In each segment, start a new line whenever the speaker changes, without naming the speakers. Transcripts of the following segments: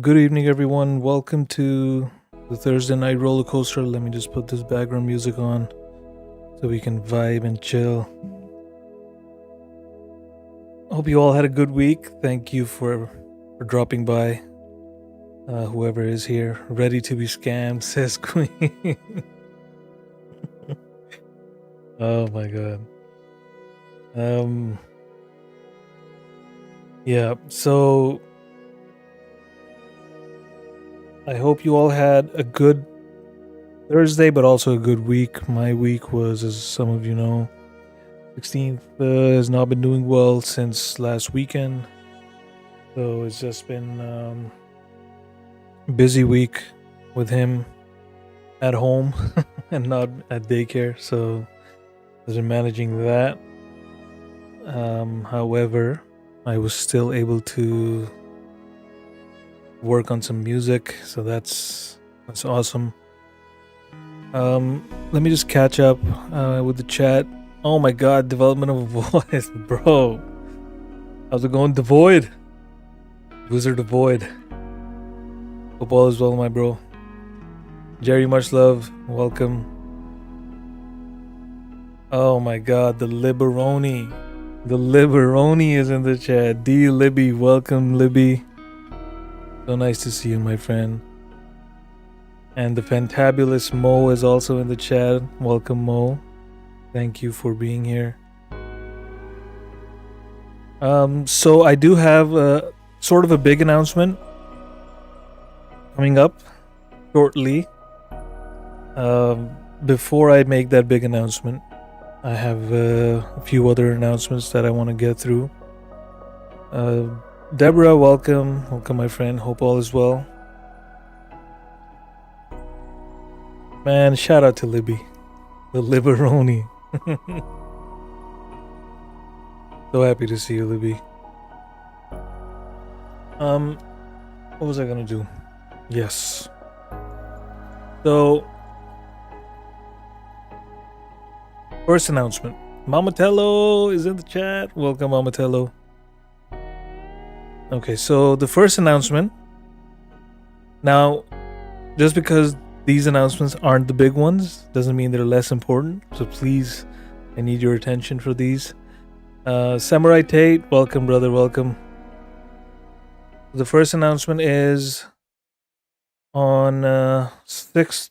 Good evening, everyone. Welcome to the Thursday night roller coaster. Let me just put this background music on so we can vibe and chill. Hope you all had a good week. Thank you for dropping by. Whoever is here, ready to be scammed, says Queen. Oh my god. Yeah, so I hope you all had a good Thursday, but also a good week. My week was, as some of you know, 16th has not been doing well since last weekend. So it's just been busy week with him at home and not at daycare. So I've been managing that. However, I was still able to work on some music, so that's awesome. Let me just catch up with the chat. Oh my god, development of a voice, bro. How's it going, Devoid? Wizard Devoid. Hope all is well, my bro. Jerry, much love. Welcome. Oh my god, the Liberoni. The Liberoni is in the chat. D. Libby, welcome, Libby. So nice to see you, my friend. And the fantabulous Mo is also in the chat. Welcome, Mo. Thank you for being here. So I do have a sort of a big announcement coming up shortly. Before I make that big announcement, I have a few other announcements that I want to get through. Deborah, welcome. Welcome, my friend. Hope all is well. Man, shout out to Libby. The Liberoni. So happy to see you, Libby. What was I gonna do? Yes. So, first announcement. Mamatello is in the chat. Welcome, Mamatello. Okay, so the first announcement. Now, just because these announcements aren't the big ones doesn't mean they're less important. So please, I need your attention for these. Samurai Tate, welcome, brother, welcome. The first announcement is on 2nd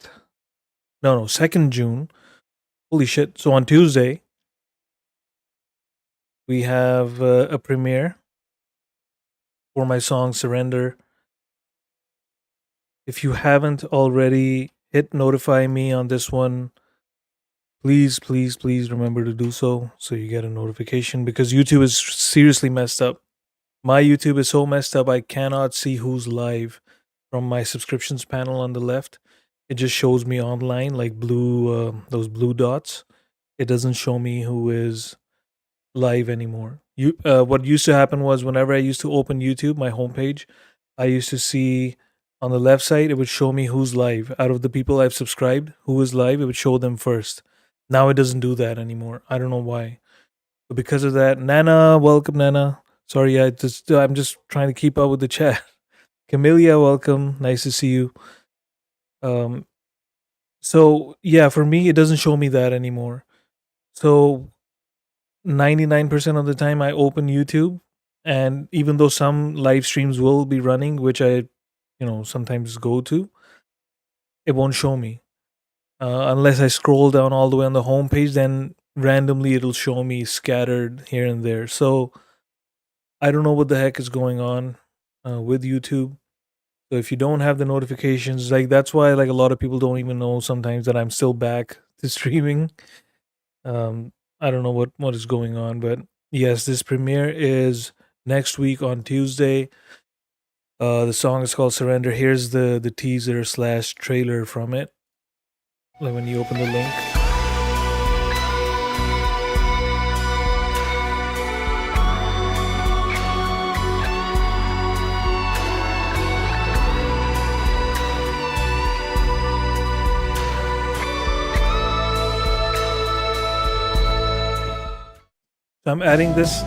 June. Holy shit. So on Tuesday, we have a premiere for my song Surrender. If you haven't already, hit notify me on this one. Please remember to do so you get a notification, because YouTube is seriously messed up. My YouTube is so messed up, I cannot see who's live from my subscriptions panel on the left. It just shows me online, like blue, those blue dots. It doesn't show me who is live anymore. What used to happen was whenever I used to open YouTube, my homepage, I used to see on the left side, it would show me who's live. Out of the people I've subscribed, who is live, it would show them first. Now it doesn't do that anymore. I don't know why. But because of that, Nana, welcome, Nana. Sorry, I'm just trying to keep up with the chat. Camellia, welcome. Nice to see you. So yeah, for me, it doesn't show me that anymore. So 99% of the time I open YouTube, and even though some live streams will be running, which I, sometimes go to, it won't show me. Unless I scroll down all the way on the homepage, then randomly it'll show me scattered here and there. So I don't know what the heck is going on with YouTube. So if you don't have the notifications, like that's why like a lot of people don't even know sometimes that I'm still back to streaming. I don't know what is going on, but yes, this premiere is next week on Tuesday. The song is called Surrender. Here's the teaser / trailer from it. Like when you open the link. So I'm adding this.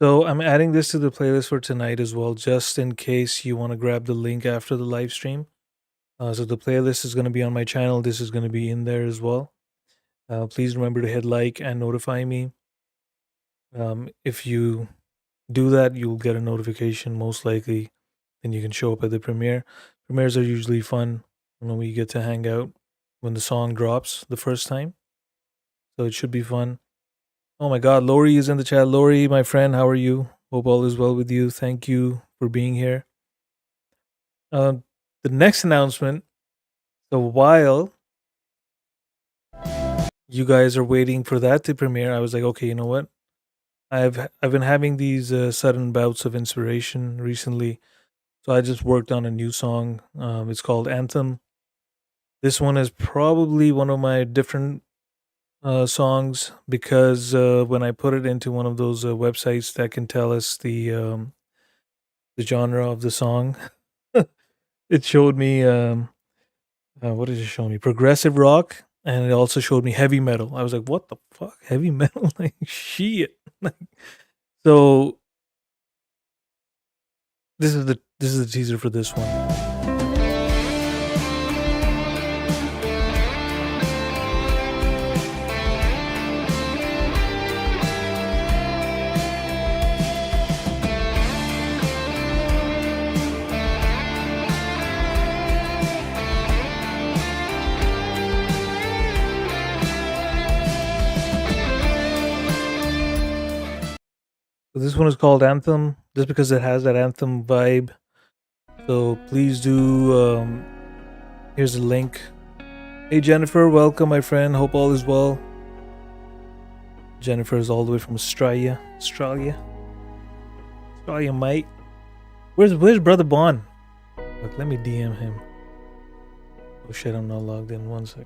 So I'm adding this to the playlist for tonight as well, just in case you want to grab the link after the live stream. So the playlist is going to be on my channel. This is going to be in there as well. Please remember to hit like and notify me. If you do that, you'll get a notification most likely. Then you can show up at the premiere. Premieres are usually fun when we get to hang out when the song drops the first time. So it should be fun. Oh my God, Lori is in the chat. Lori, my friend, how are you? Hope all is well with you. Thank you for being here. The next announcement. So while you guys are waiting for that to premiere, I was like, okay, you know what? I've been having these sudden bouts of inspiration recently, so I just worked on a new song. It's called Anthem. This one is probably one of my different songs because when I put it into one of those websites that can tell us the genre of the song, it showed me what did it show me? Progressive rock, and it also showed me heavy metal. I was like, what the fuck, heavy metal? Like shit. So this is the teaser for this one. So this one is called Anthem, just because it has that Anthem vibe. So please do. Here's the link. Hey Jennifer, welcome my friend. Hope all is well. Jennifer is all the way from Australia, mate. Where's brother Bon? Look, let me DM him. Oh shit, I'm not logged in. 1 sec.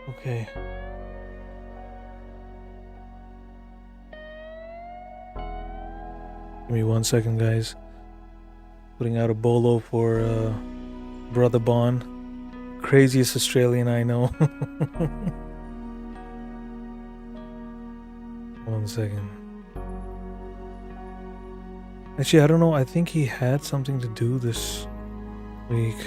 Okay. Give me 1 second, guys. Putting out a bolo for brother Bon. Craziest Australian I know. 1 second. Actually, I don't know. I think he had something to do this week.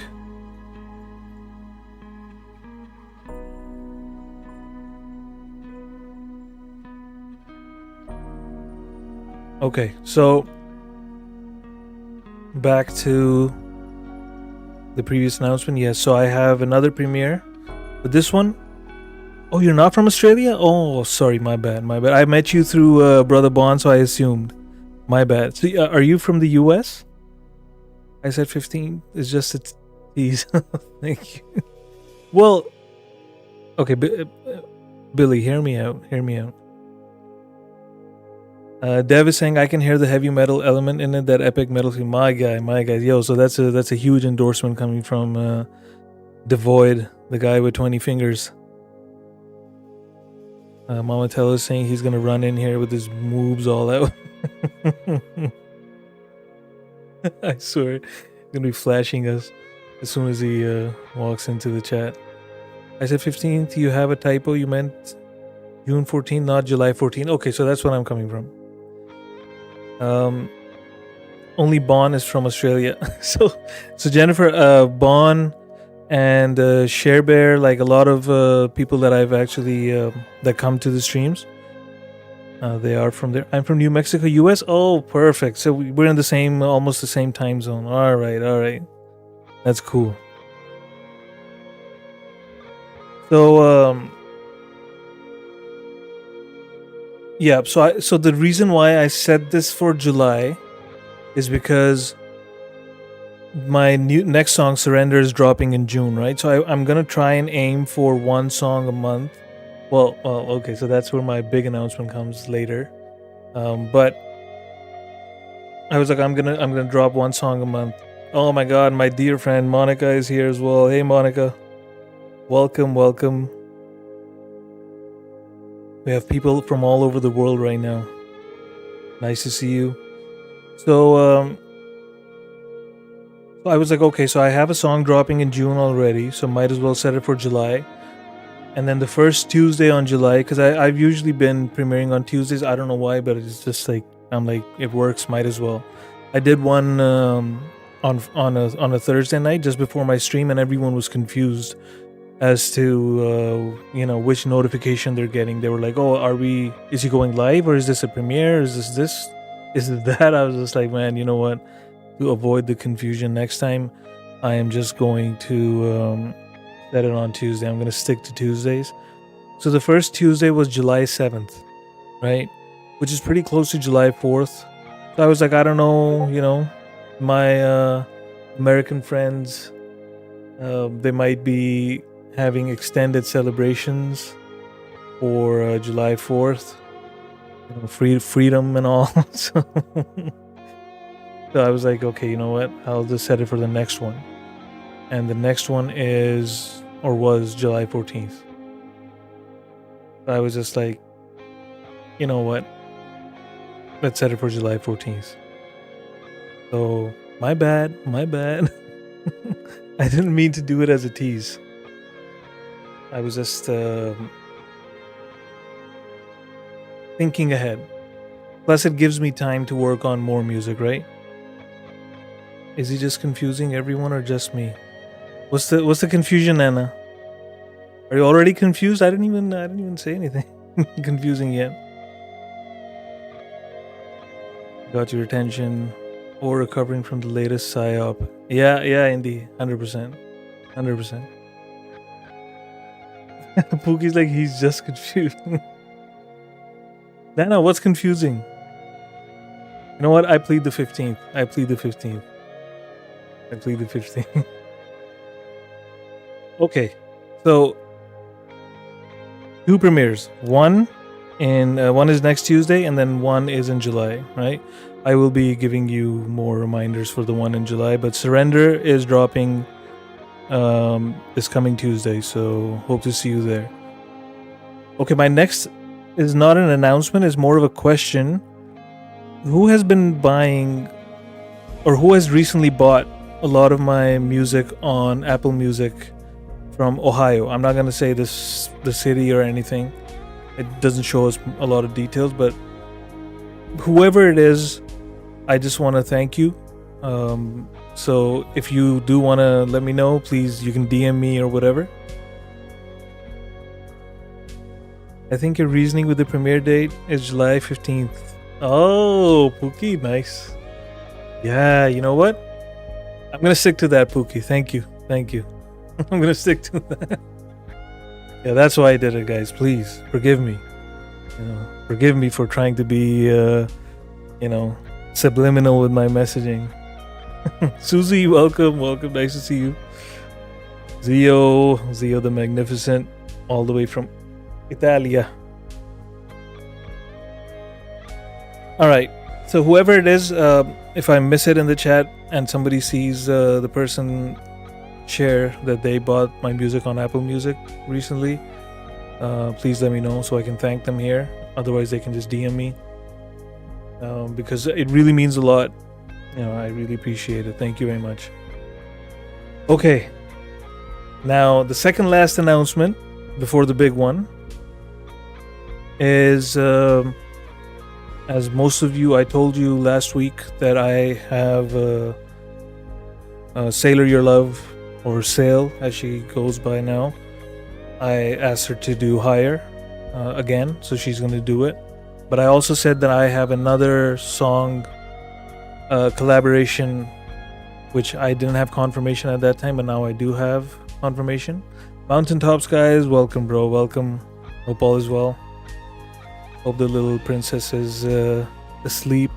Okay, so back to the previous announcement. Yes, so I have another premiere, but this one, oh, you're not from Australia? Oh, sorry, my bad. I met you through brother Bond, so I assumed. My bad. So, are you from the US? I said 15. It's just a tease. Thank you. Well, okay, Billy, hear me out. Dev is saying I can hear the heavy metal element in it, that epic metal thing. My guy. Yo, so that's a huge endorsement coming from Devoid, the guy with 20 fingers. Donnatello is saying he's gonna run in here with his moves all out. I swear, he's gonna be flashing us as soon as he walks into the chat. I said 15th. You have a typo. You meant June 14th, not July 14th. Okay, so that's what I'm coming from. Only Bon is from Australia. so Jennifer, Bon and ChereBear, like a lot of people that I've actually that come to the streams, they are from there. I'm from New Mexico, US. Oh, perfect. So we're in the same, almost the same time zone. All right. That's cool. So yeah, so the reason why I said this for July is because my next song, Surrender, is dropping in June, right? So I'm gonna try and aim for one song a month. Well, okay, so that's where my big announcement comes later. But I was like, I'm gonna drop one song a month. Oh my God, my dear friend Monica is here as well. Hey Monica, welcome. We have people from all over the world right now. Nice to see you. So I was like, okay, so I have a song dropping in June already, so might as well set it for July. And then the first Tuesday on July, because I've usually been premiering on Tuesdays. I don't know why, but it's just like I'm like it works. Might as well. I did one on a Thursday night just before my stream, and everyone was confused as to which notification they're getting. They were like, "Oh, is he going live, or is this a premiere? Is this? Is it that?" I was just like, "Man, you know what? To avoid the confusion next time, I am just going to set it on Tuesday. I'm going to stick to Tuesdays." So the first Tuesday was July 7th, right? Which is pretty close to July 4th. So I was like, I don't know, my American friends, they might be having extended celebrations for July 4th, freedom and all. So I was like, okay, you know what? I'll just set it for the next one. And the next one was July 14th. I was just like, you know what? Let's set it for July 14th. So, my bad. I didn't mean to do it as a tease. I was just thinking ahead. Plus, it gives me time to work on more music, right? Is he just confusing everyone or just me? What's the confusion, Nana? Are you already confused? I didn't even say anything confusing yet. Got your attention, or recovering from the latest psyop. Yeah, indeed, 100%. Pookie's like, he's just confused. Nana, what's confusing? You know what? I plead the 15th. Okay, so 2 premieres. One is next Tuesday, and then one is in July, right? I will be giving you more reminders for the one in July, but Surrender is dropping this coming Tuesday, so hope to see you there. Okay, my next is not an announcement, it's more of a question. Who has been buying, or who has recently bought a lot of my music on Apple Music from Ohio? I'm not going to say the city or anything. It doesn't show us a lot of details, but whoever it is, I just want to thank you. So if you do want to let me know, please, you can DM me or whatever. I think your reasoning with the premiere date is July 15th. Oh, Pookie, nice. Yeah, you know what? I'm going to stick to that, Pookie. Thank you. I'm going to stick to that. Yeah, that's why I did it, guys. Please, forgive me. Forgive me for trying to be, subliminal with my messaging. Susie, welcome. Nice to see you. Zio the Magnificent, all the way from Italia. All right. So whoever it is, if I miss it in the chat and somebody sees the person share that they bought my music on Apple Music recently, please let me know so I can thank them here. Otherwise, they can just DM me, because it really means a lot. I really appreciate it. Thank you very much. Okay. Now, the second last announcement before the big one is, as most of you, I told you last week that I have Sailor Your Love, or Sail as she goes by now. I asked her to do Higher again, so she's going to do it. But I also said that I have another song collaboration, which I didn't have confirmation at that time, but now I do have confirmation. Mountaintops, guys, welcome, bro. Welcome. Hope all is well. Hope the little princess is asleep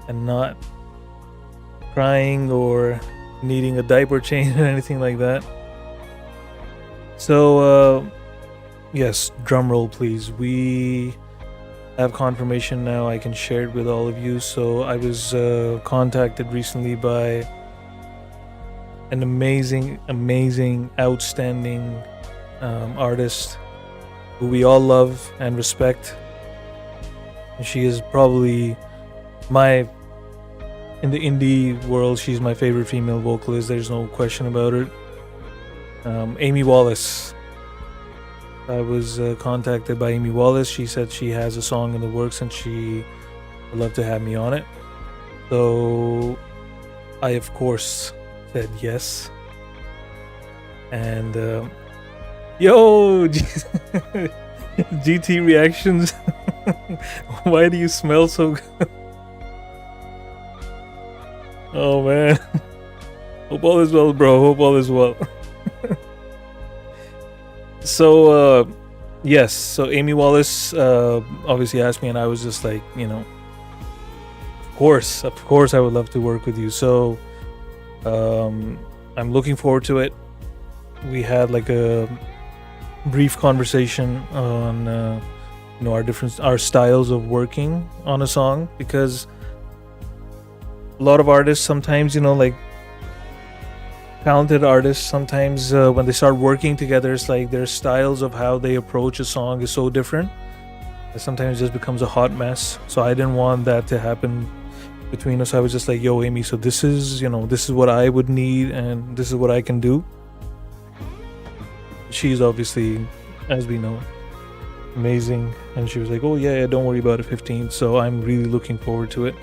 and not crying or needing a diaper change or anything like that. So, yes, drum roll, please. We have confirmation now. I can share it with all of you. So I was contacted recently by an amazing, outstanding artist who we all love and respect. She is probably in the indie world, she's my favorite female vocalist. There's no question about it. Amy Wallace. I was contacted by Amy Wallace. She said she has a song in the works and she would love to have me on it. So I, of course, said yes. And yo, GT reactions. Why do you smell so good? Oh man. Hope all is well, bro. Hope all is well. So yes, so Amy Wallace obviously asked me, and I was just like, of course I would love to work with you. So I'm looking forward to it. We had like a brief conversation on our styles of working on a song, because a lot of artists sometimes, like talented artists, sometimes when they start working together, it's like their styles of how they approach a song is so different that sometimes it just becomes a hot mess. So I didn't want that to happen between us. I was just like, yo, Amy, so this is what I would need and this is what I can do. She's obviously, as we know, amazing, and she was like, oh yeah, don't worry about it, 15. So I'm really looking forward to it.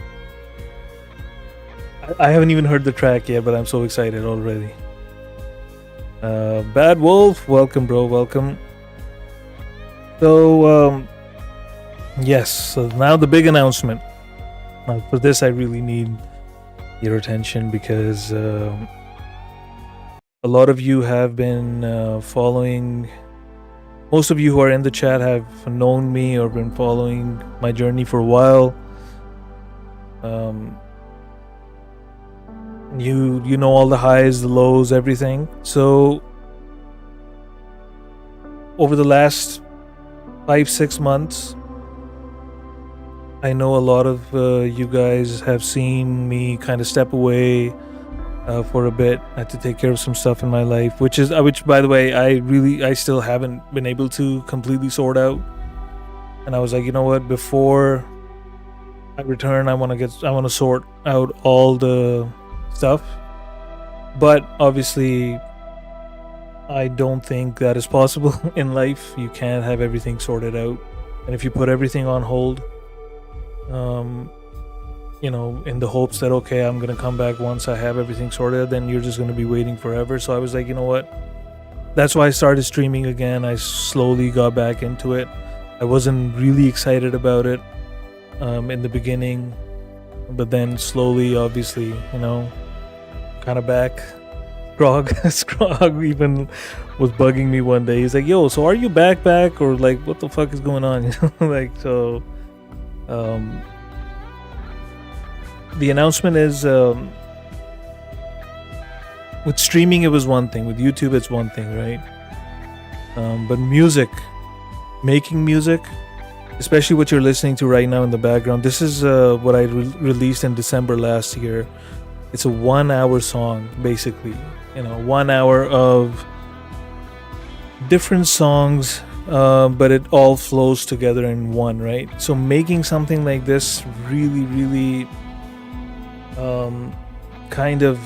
I haven't even heard the track yet, but I'm so excited already. Bad Wolf, welcome, bro, welcome. So yes, so now the big announcement. Now for this I really need your attention, because a lot of you have been following. Most of you who are in the chat have known me or been following my journey for a while. You know all the highs, the lows, everything. So over the last 5-6 months, I know a lot of you guys have seen me kind of step away for a bit. I had to take care of some stuff in my life, which by the way, I still haven't been able to completely sort out. And I was like, you know what, before I return, I want to sort out all the stuff. But obviously I don't think that is possible in life. You can't have everything sorted out, and if you put everything on hold, in the hopes that, okay, I'm gonna come back once I have everything sorted, then you're just gonna be waiting forever. So I was like, you know what, that's why I started streaming again. I slowly got back into it. I wasn't really excited about it in the beginning, but then slowly, obviously, kind of back. Scrog even was bugging me one day. He's like, yo, so are you back or like what the fuck is going on? Like, so the announcement is, with streaming it was one thing, with YouTube it's one thing, right? But making music, especially what you're listening to right now in the background, this is what I released in December last year. It's a 1-hour song, basically. 1 hour of different songs, but it all flows together in one, right? So making something like this really, really kind of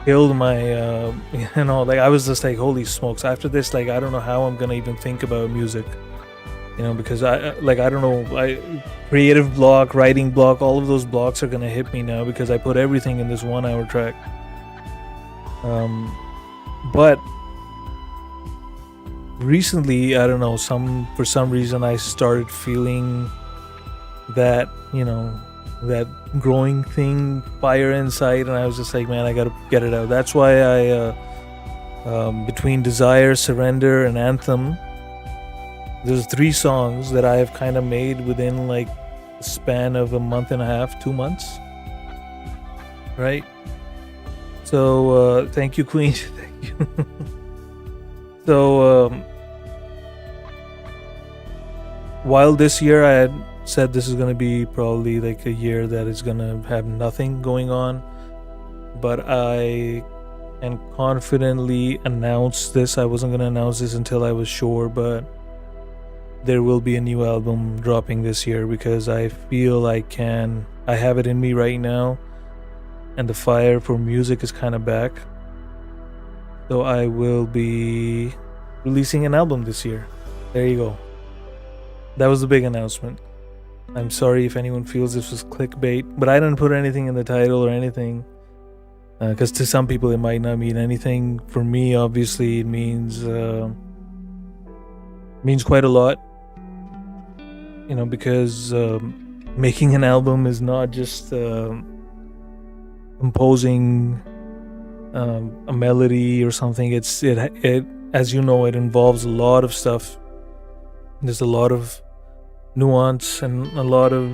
killed my, like I was just like, holy smokes, after this, like, I don't know how I'm gonna even think about music. Because I don't know, creative block, writing block, all of those blocks are gonna hit me now because I put everything in this 1-hour track. But recently, I don't know, for some reason I started feeling that, that growing thing, fire inside, and I was just like, man, I gotta get it out. That's why I between Desire, Surrender, and Anthem, there's 3 songs that I have kind of made within like a span of a month and a half, 2 months, right? So thank you, Queen. Thank you. So while this year I had said this is going to be probably like a year that is going to have nothing going on, but I can confidently announce this. I wasn't going to announce this until I was sure, but there will be a new album dropping this year because I feel I have it in me right now, and the fire for music is kind of back. So I will be releasing an album this year. There you go. That was the big announcement. I'm sorry if anyone feels this was clickbait, but I didn't put anything in the title or anything. Because to some people it might not mean anything. For me, obviously, it means quite a lot. You know, because making an album is not just composing a melody or something. It as you know, it involves a lot of stuff. There's a lot of nuance and a lot of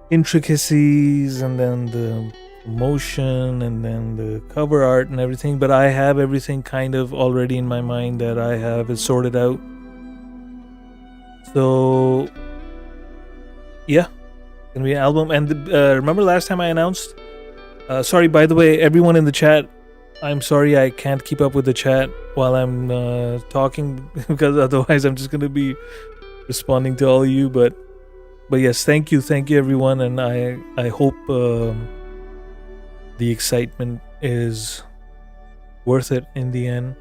intricacies, and then the motion, and then the cover art and everything. But I have everything kind of already in my mind that I have it sorted out. So yeah, gonna be an album. And remember last time I announced, sorry, by the way, everyone in the chat, I'm sorry I can't keep up with the chat while I'm talking, because otherwise I'm just gonna be responding to all of you. But yes, thank you everyone, and I hope the excitement is worth it in the end.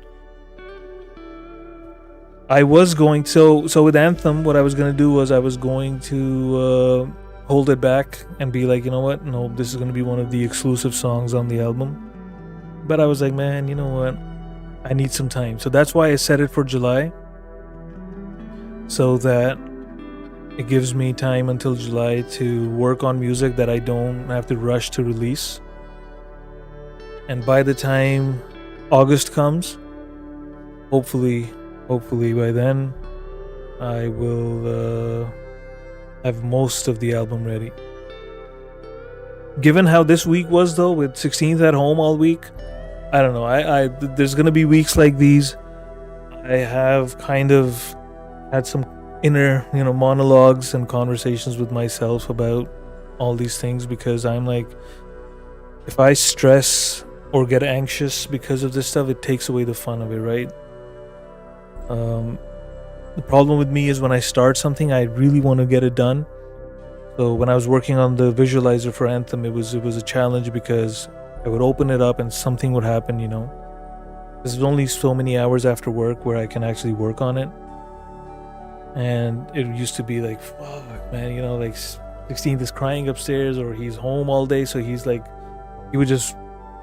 I was going so with Anthem, what I was gonna do was I was going to hold it back and be like, you know what, no, this is gonna be one of the exclusive songs on the album. But I was like, man, you know what, I need some time. So that's why I set it for July, so that it gives me time until July to work on music that I don't have to rush to release. And by the time August comes, hopefully by then, I will have most of the album ready. Given how this week was, though, with 16th at home all week, I don't know. There's gonna be weeks like these. I have kind of had some inner, monologues and conversations with myself about all these things, because I'm like, if I stress or get anxious because of this stuff, it takes away the fun of it, right? The problem with me is when I start something, I really want to get it done. So when I was working on the visualizer for Anthem, it was a challenge, because I would open it up and something would happen, There's only so many hours after work where I can actually work on it. And it used to be like, fuck, man, like 16th is crying upstairs, or he's home all day, so he's like, he would just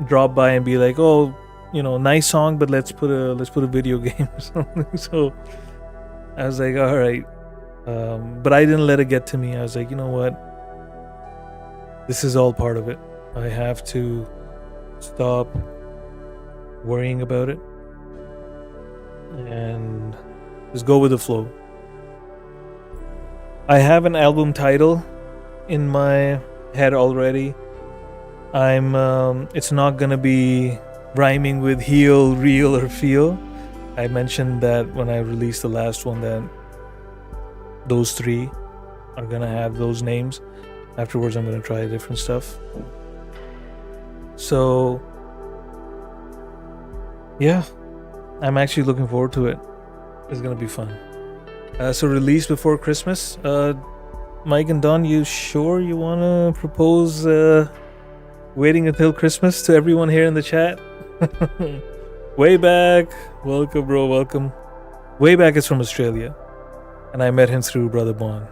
drop by and be like, oh, nice song, but let's put a video game or something. So I was like, all right. But I didn't let it get to me. I was like, you know what? This is all part of it. I have to stop worrying about it and just go with the flow. I have an album title in my head already. It's not gonna be rhyming with heal, real, or feel. I mentioned that when I released the last one, that those three are gonna have those names. Afterwards, I'm gonna try different stuff. So yeah, I'm actually looking forward to it. It's gonna be fun. So release before Christmas. Mike and Don, you sure you wanna propose waiting until Christmas to everyone here in the chat? Way back, welcome, bro, welcome. Way back is from Australia, and I met him through Brother Bond.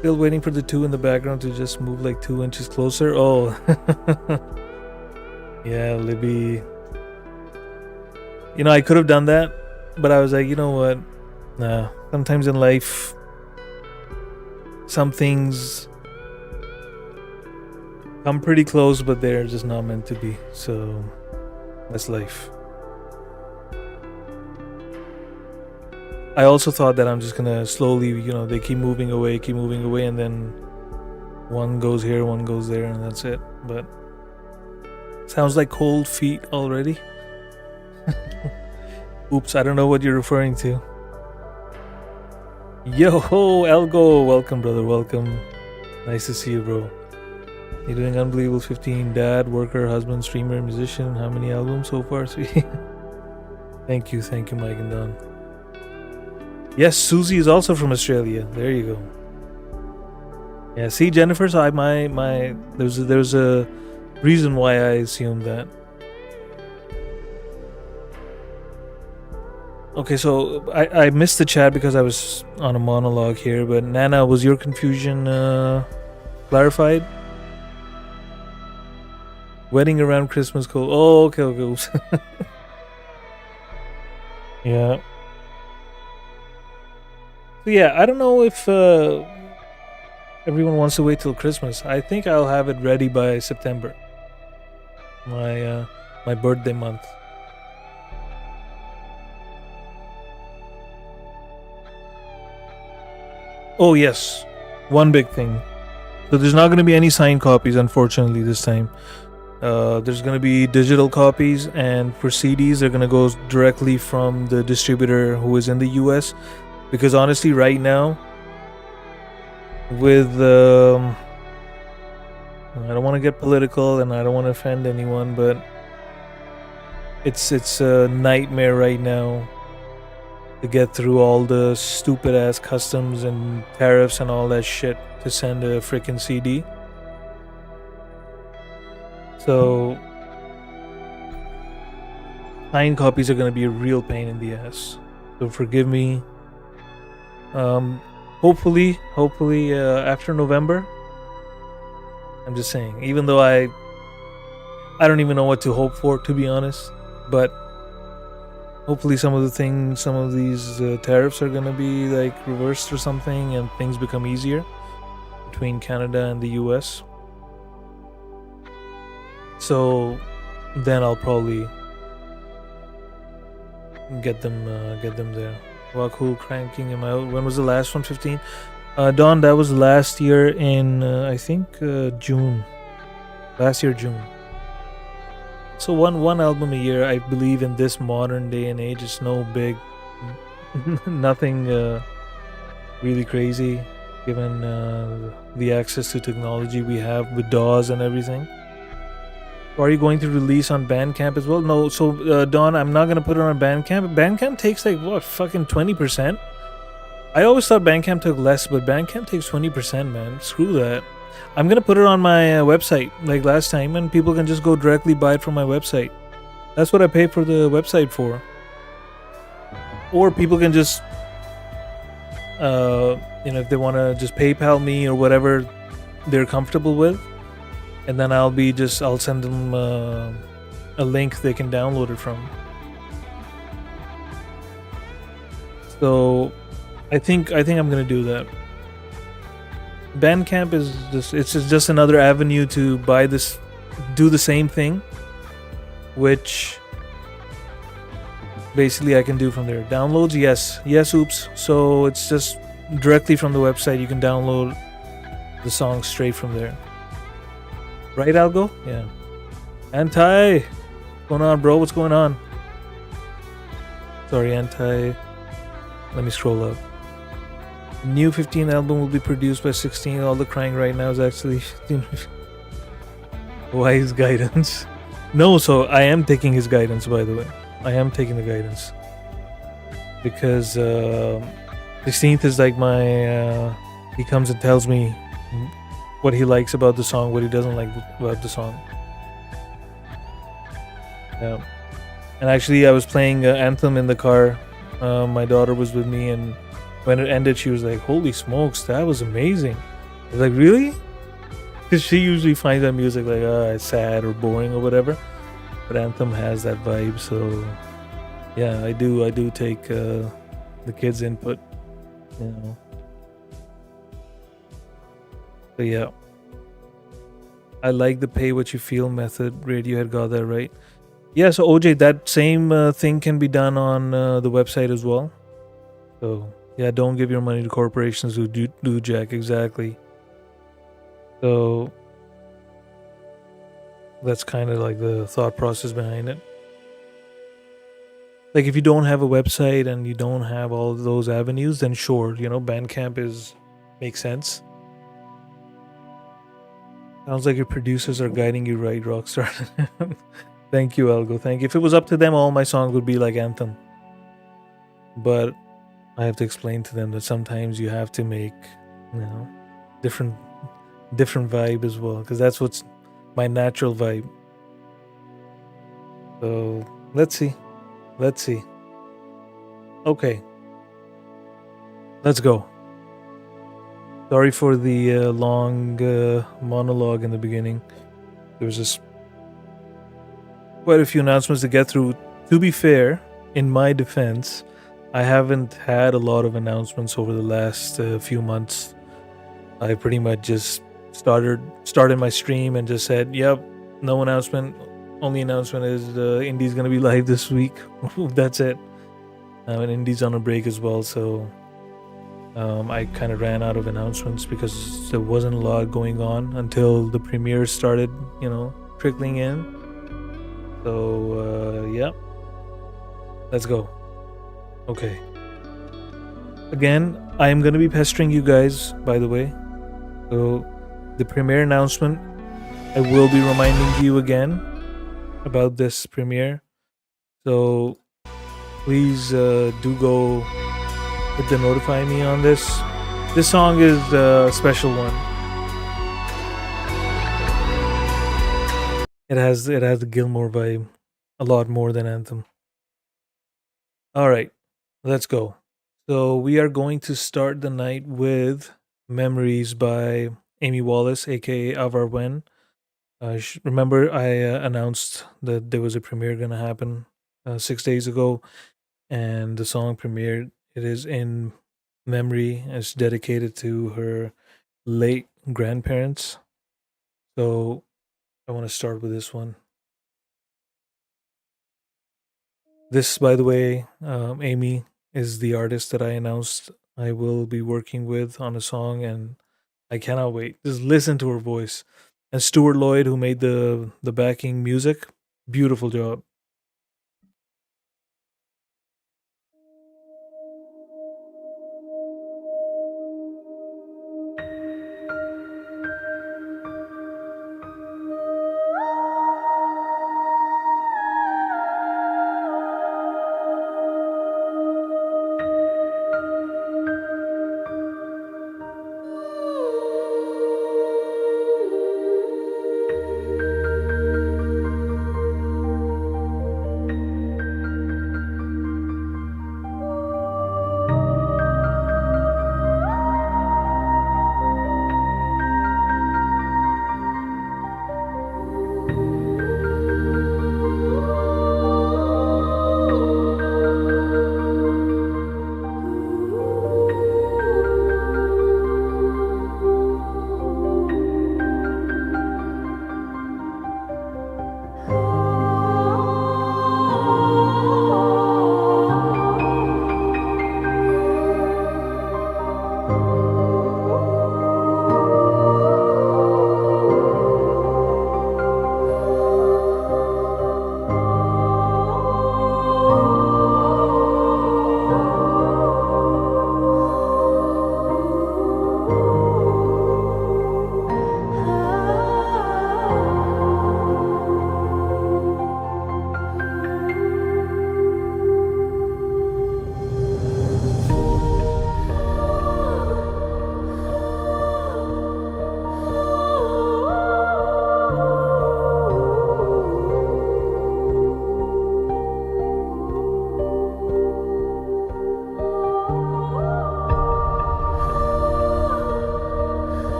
Still waiting for the 2 in the background to just move like 2 inches closer. Oh, yeah, Libby. I could have done that, but I was like, you know what? Nah. Sometimes in life, some things come pretty close, but they're just not meant to be. So that's life. I also thought that I'm just gonna slowly, they keep moving away, and then one goes here, one goes there, and that's it. But sounds like cold feet already. Oops, I don't know what you're referring to. Yo, Elgo, welcome, brother, welcome. Nice to see you, bro. You're doing unbelievable. 15, dad, worker, husband, streamer, musician. How many albums so far? 3. Thank you, Mike and Don. Yes, Susie is also from Australia. There you go. Yeah, see, Jennifer, so there's a reason why I assumed that. Okay, so I missed the chat because I was on a monologue here, but Nana, was your confusion clarified? Wedding around Christmas, cool. Oh, okay, okay. Oops. Yeah. So yeah, I don't know if everyone wants to wait till Christmas. I think I'll have it ready by September. My birthday month. Oh yes, one big thing. So there's not going to be any signed copies, unfortunately, this time. There's going to be digital copies, and for CDs, they're going to go directly from the distributor who is in the US. Because honestly, right now, with I don't want to get political and I don't want to offend anyone, but it's a nightmare right now to get through all the stupid ass customs and tariffs and all that shit to send a freaking CD. So signed copies are going to be a real pain in the ass. So forgive me. Hopefully after November. I'm just saying, even though I don't even know what to hope for, to be honest, but hopefully some of these tariffs are gonna be like reversed or something, and things become easier between Canada and the US. So then I'll probably get them there. Wow, cool, cranking him out. When was the last one? 15? Don, that was last year in I think June. Last year June. So one album a year, I believe, in this modern day and age, is no big, nothing really crazy, given the access to technology we have with DAWs and everything. Are you going to release on Bandcamp as well? No. So Don, I'm not gonna put it on Bandcamp. Bandcamp takes like what, fucking 20%. I always thought Bandcamp took less, but Bandcamp takes 20%, man. Screw that. I'm gonna put it on my website like last time, and people can just go directly buy it from my website. That's what I pay for the website for. Or people can just, if they want to just PayPal me or whatever they're comfortable with, and then I'll send them a link they can download it from. So I think I'm gonna do that. Bandcamp is just another avenue to buy this, do the same thing, which basically I can do from there. Downloads, yes, oops. So it's just directly from the website. You can download the song straight from there. Right, Algo? Yeah. Anti, what's going on, bro? What's going on? Sorry, Anti. Let me scroll up. New 15 album will be produced by 16. All the crying right now is actually wise guidance. No, so I am taking his guidance, by the way. I am taking the guidance. Because 16th is like my... he comes and tells me what he likes about the song, what he doesn't like about the song. Yeah. And actually, I was playing Anthem in the car. My daughter was with me, and when it ended, she was like, holy smokes, that was amazing. I was like, really? Because she usually finds that music like, it's sad or boring or whatever. But Anthem has that vibe, so yeah, I do take the kids' input, you know. But yeah, I like the pay what you feel method. Radiohead got that right. Yeah, so OJ, that same thing can be done on the website as well. So yeah, don't give your money to corporations who do jack, exactly. So that's kind of like the thought process behind it. Like if you don't have a website and you don't have all of those avenues, then sure, Bandcamp makes sense. Sounds like your producers are guiding you right, Rockstar. Thank you, Algo. Thank you. If it was up to them, all my songs would be like Anthem. But I have to explain to them that sometimes you have to make, different vibe as well, because that's what's my natural vibe. So let's see. Okay, let's go. Sorry for the long monologue in the beginning. There was just quite a few announcements to get through. To be fair, in my defense, I haven't had a lot of announcements over the last few months. I pretty much just started my stream and just said, "Yep, no announcement. Only announcement is Indie's gonna be live this week. That's it." And Indie's on a break as well, so I kind of ran out of announcements because there wasn't a lot going on until the premiere started, trickling in. So yeah, let's go. Okay. Again, I am gonna be pestering you guys, by the way. So the premiere announcement, I will be reminding you again about this premiere. So please do go hit the notify me on this. This song is a special one. It has the Gilmore vibe a lot more than Anthem. All right, let's go. So we are going to start the night with Memories by Amy Wallace, aka Avar Wen. Remember, I announced that there was a premiere gonna happen 6 days ago, and the song premiered. It is in memory. It's dedicated to her late grandparents. So I want to start with this one. This, by the way, Amy is the artist that I announced I will be working with on a song, and I cannot wait. Just listen to her voice. And Stuart Lloyd, who made the backing music, beautiful job.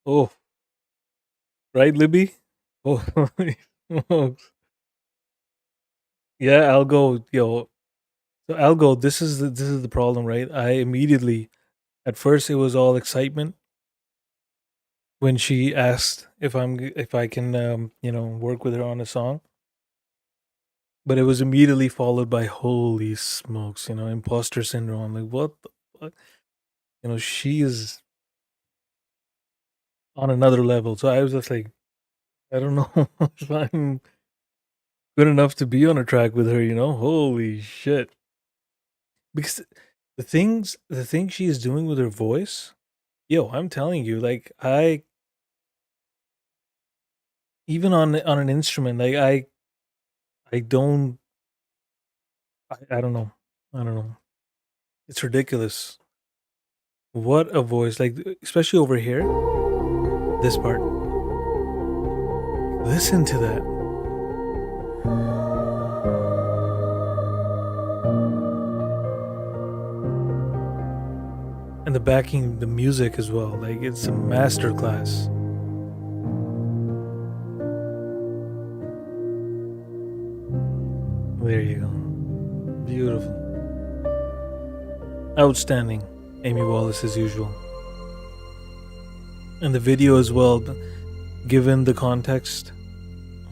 Oh, right, Libby? Oh, oh, yeah, I'll go, yo. So I'll go. This is the problem, right? I immediately, at first, it was all excitement when she asked if I can work with her on a song, but it was immediately followed by holy smokes, imposter syndrome. I'm like, what the fuck? She is on another level. So I was just like, I don't know if I'm good enough to be on a track with her. Holy shit! Because the thing she is doing with her voice, yo, I'm telling you, like I even on an instrument, like I don't I don't know. I don't know. It's ridiculous. What a voice. Like especially over here, this part. Listen to that. And the backing the music as well. Like it's a master class. There you go. Beautiful. Outstanding. Amy Wallace as usual. And the video as well, given the context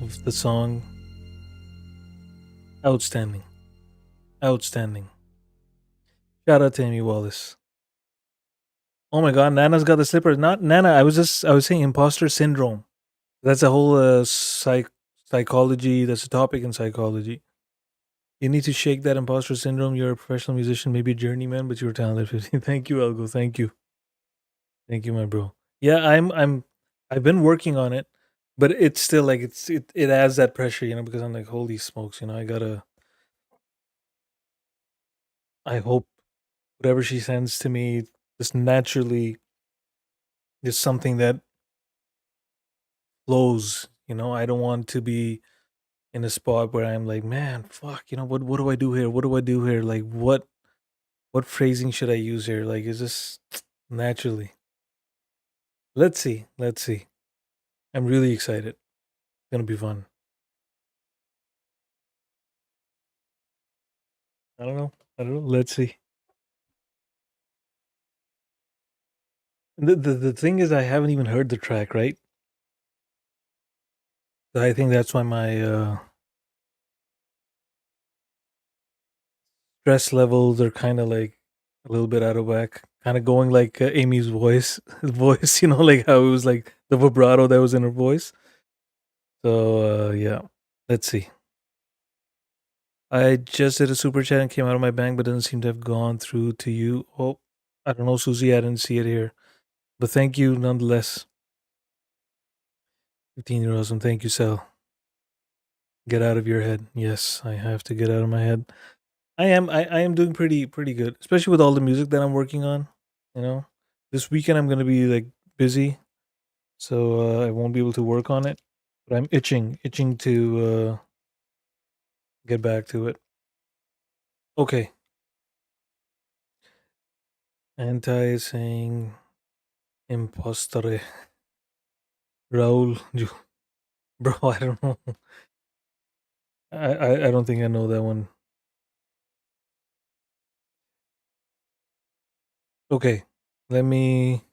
of the song, outstanding. Outstanding. Shout out to Amy Wallace. Oh my god, Nana's got the slippers. Not Nana, I was saying imposter syndrome. That's a whole psychology, that's a topic in psychology. You need to shake that imposter syndrome. You're a professional musician, maybe a journeyman, but you're talented 15. Thank you, Elgo. Thank you. Thank you, my bro. Yeah, I've been working on it, but it's still like it adds that pressure, because I'm like, holy smokes, I hope whatever she sends to me just naturally is something that flows. I don't want to be in a spot where I'm like, man, fuck, what do I do here? What do I do here? Like what phrasing should I use here? Like is this naturally? Let's see. Let's see. I'm really excited. It's gonna be fun. I don't know. I don't know. Let's see. The thing is I haven't even heard the track, right? I think that's why my stress levels are kind of like a little bit out of whack. Kind of going like Amy's voice, like how it was like the vibrato that was in her voice. So yeah, let's see. I just did a super chat and came out of my bank, but doesn't seem to have gone through to you. Oh, I don't know, Susie. I didn't see it here, but thank you nonetheless. 15 euros, and thank you, Sal. Get out of your head. Yes, I have to get out of my head. I am doing pretty good, especially with all the music that I'm working on. You know, this weekend I'm gonna be like busy, so I won't be able to work on it. But I'm itching to get back to it. Okay, anti saying impostore. Raul, bro, I don't know. I don't think I know that one. Okay, let me.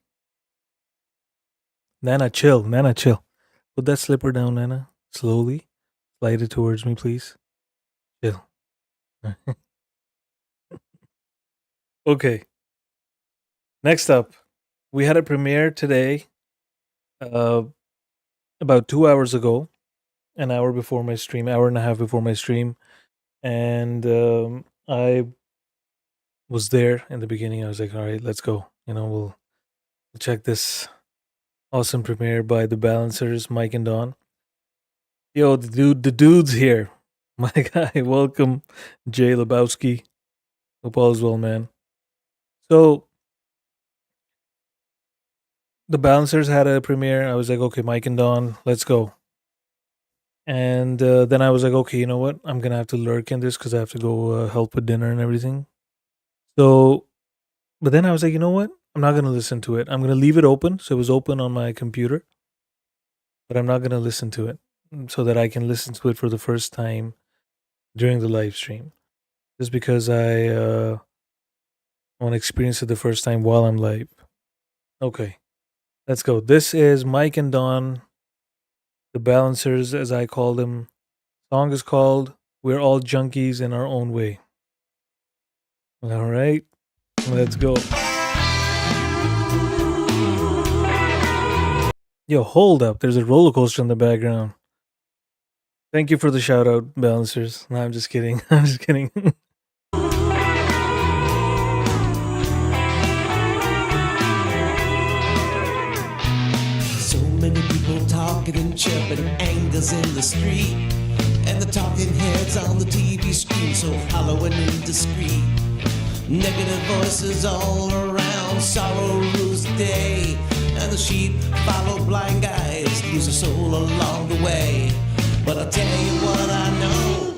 Nana, chill. Nana, chill. Put that slipper down, Nana. Slowly. Slide it towards me, please. Chill. Okay. Next up, we had a premiere today, uh, about 2 hours ago, an hour before my stream, hour and a half before my stream. And I was there in the beginning. I was like, all right, let's go. We'll check this awesome premiere by the Balancers, Mike and Don. Yo, the dude's here. My guy, welcome, Jay Lebowski. Hope all is well, man. So the Balancers had a premiere. I was like, okay, Mike and Don, let's go. And then I was like, okay, you know what? I'm gonna have to lurk in this because I have to go help with dinner and everything. So But then I was like, you know what? I'm not going to listen to it. I'm going to leave it open. So it was open on my computer, but I'm not going to listen to it so that I can listen to it for the first time during the live stream. Just because I want to experience it the first time while I'm live. Okay, let's go. This is Mike and Don, the balancers, as I call them. Song is called We're All Junkies in Our Own Way. All right, let's go. Yo, hold up. There's a roller coaster in the background. Thank you for the shout out, balancers. No, I'm just kidding. I'm just kidding.
So many people talking and chirping, angers in the street, and the talking heads on the TV screen, so hollow and indiscreet. Negative voices all around, sorrow rules the day, and the sheep follow blind guides, lose their soul along the way. But I'll tell you what I know,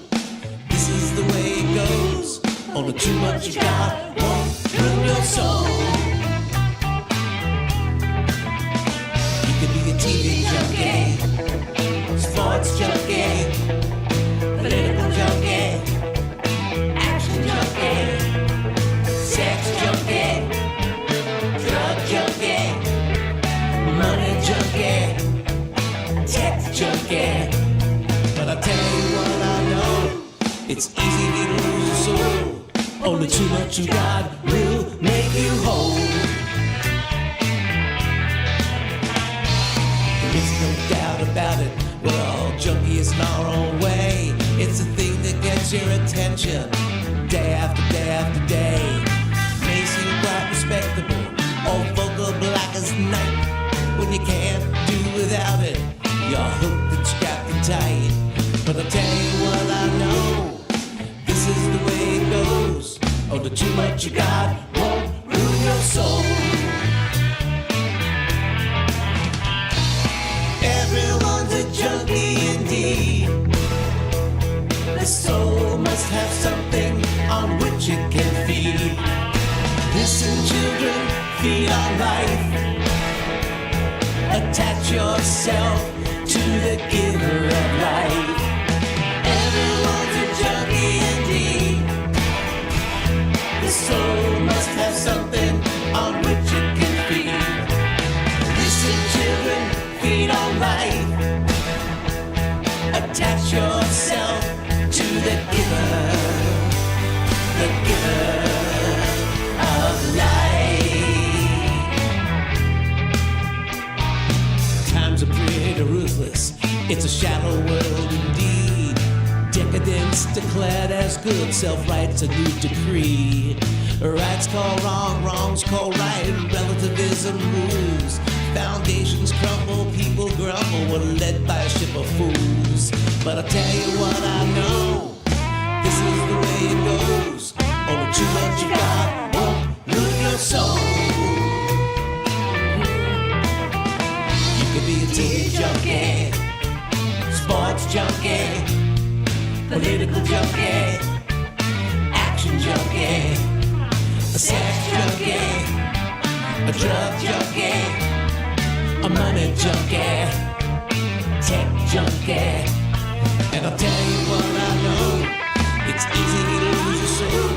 this is the way it goes. Only too much you got won't ruin your soul. You could be a TV junkie, sports junkie, political junkie, action junkie, sex junkie, drug junkie, money junkie, tech junkie. But I tell you what I know, it's easy to lose your soul. Only too much of God will make you whole. There's no doubt about it, we're all junkies in our own way. It's a thing that gets your attention day after day after day. May seem quite respectable, all vocal black as night. When you can't do without it, you're hooked and strapped and tight. But I'll tell you what I know, this is the way it goes. Oh, the too much you got won't ruin your soul. Everyone's a junkie indeed. The soul must have something on which it can feed. Listen, children, feed on life. Attach yourself to the giver of life. Everyone's a junkie indeed. The soul must have something on which it can feed. Listen, children, feed on life. Attach yourself to the giver of life. Times are pretty ruthless. It's a shallow world indeed. Decadence declared as good, self-right's a new decree. Rights call wrong, wrongs call right, relativism rules. Foundations crumble, people grumble, we're led by a ship of fools. But I'll tell you what I know, this is the way it goes. Only too much you got won't ruin your soul. You could be a TV junkie, sports junkie, political junkie, action junkie, a sex junkie, a drug junkie, a money junkie, tech junkie. And I'll tell you what I know, it's easy to lose your soul.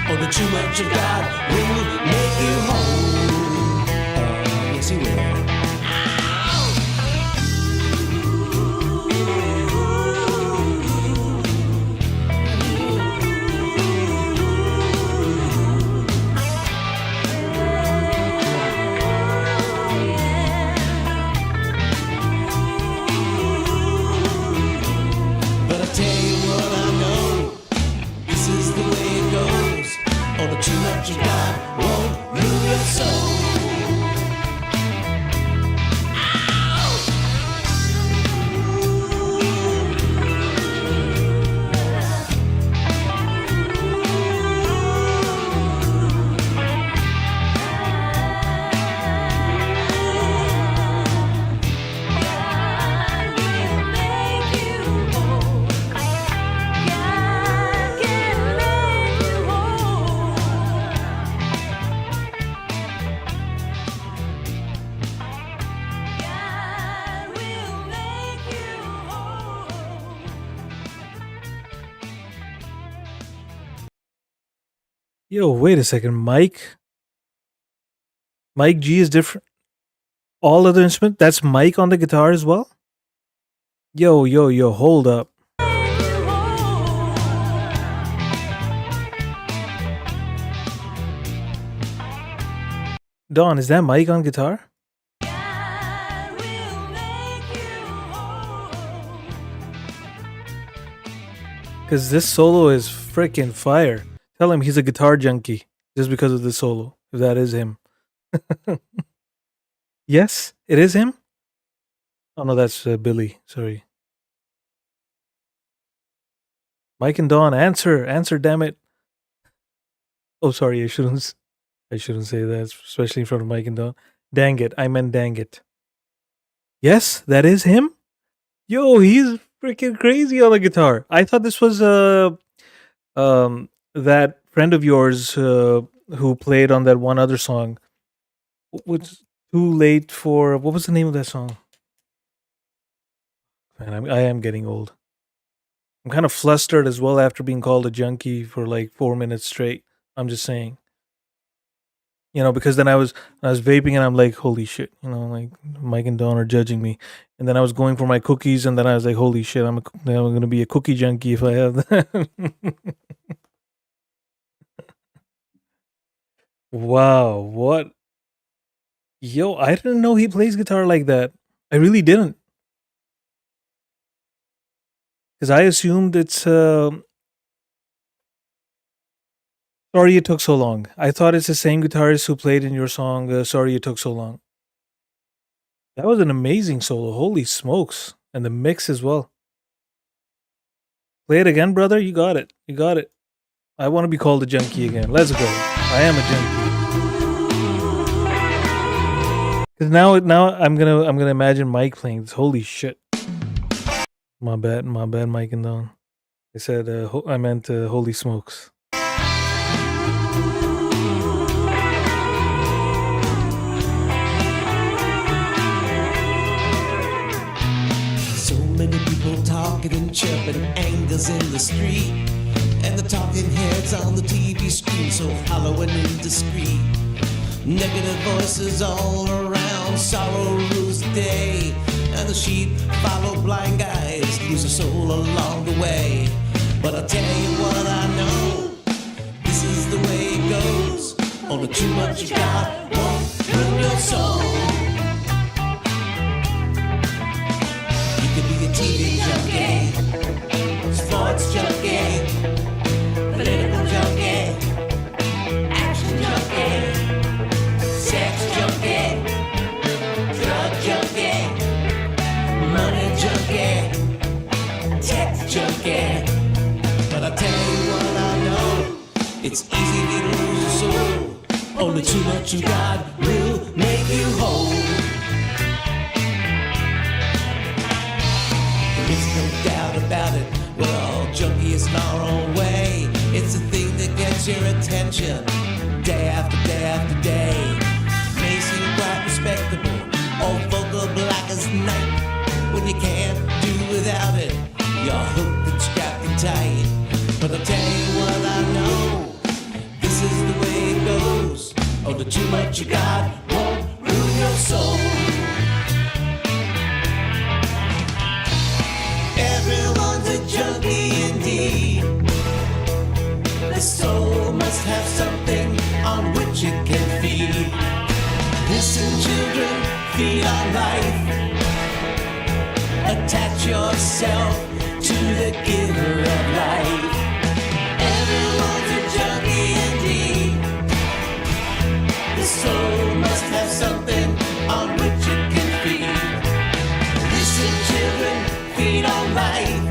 Only too much of God will make you whole. Yes, He will. Too much of God won't ruin your soul.
Yo, wait a second. Mike G is different. All other instrument. That's Mike on the guitar as well. Yo, hold up. Don, is that Mike on guitar? Because this solo is freaking fire. Tell him he's a guitar junkie just because of the solo, if that is him. Yes, it is him? Oh, no, that's Billy. Sorry. Mike and Don, answer, damn it. Oh, sorry, I shouldn't say that, especially in front of Mike and Don. Dang it, I meant dang it. Yes, that is him? Yo, he's freaking crazy on the guitar. I thought this was that friend of yours who played on that one other song. What's too late for what was the name of that song? Man, I am getting old. I'm kind of flustered as well after being called a junkie for like 4 minutes straight. I'm just saying. You know, because then I was vaping and I'm like, holy shit, you know, like Mike and Don are judging me. And then I was going for my cookies and then I was like, holy shit, I'm going to be a cookie junkie if I have that. Wow, what? Yo, I didn't know he plays guitar like that. I really didn't. Because I assumed it's Sorry It Took So Long. I thought it's the same guitarist who played in your song Sorry It Took So Long. That was an amazing solo. Holy smokes. And the mix as well. Play it again, brother. You got it. You got it. I want to be called a junkie again. Let's go. I am a junkie. Because now I'm gonna imagine Mike playing this. Holy shit. My bad, Mike and Don. I said I meant holy smokes.
So many people talking and chirping, angers in the street, and the talking heads on the TV screen so hollow and indiscreet. Negative voices all around, sorrow rules the day, and the sheep follow blind guys, lose a soul along the way. But I'll tell you what I know, this is the way it goes. Only too much you got won't ruin your soul. You could be a TV junkie, sports junkie, political junkie, action junkie, sex junkie, drug junkie, money junkie, tech junkie. But I tell you what I know, it's easy to lose your soul. Only too much you got will make you whole. There's no doubt about it, we're all junkies in our own way. It's the thing that gets your attention day after day after day. May seem quite respectable, all vocal black as night. When you can't do without it, you're hooked and strapped and tight. But I'll tell you what I know, this is the way it goes. Only too much you got won't ruin your soul. Everyone's a junkie indeed. The soul must have something on which it can feed. Listen, children, feed on life. Attach yourself to the giver of life. Everyone's a junkie indeed. The soul must have something on which it can feed. Listen, children, feed on life.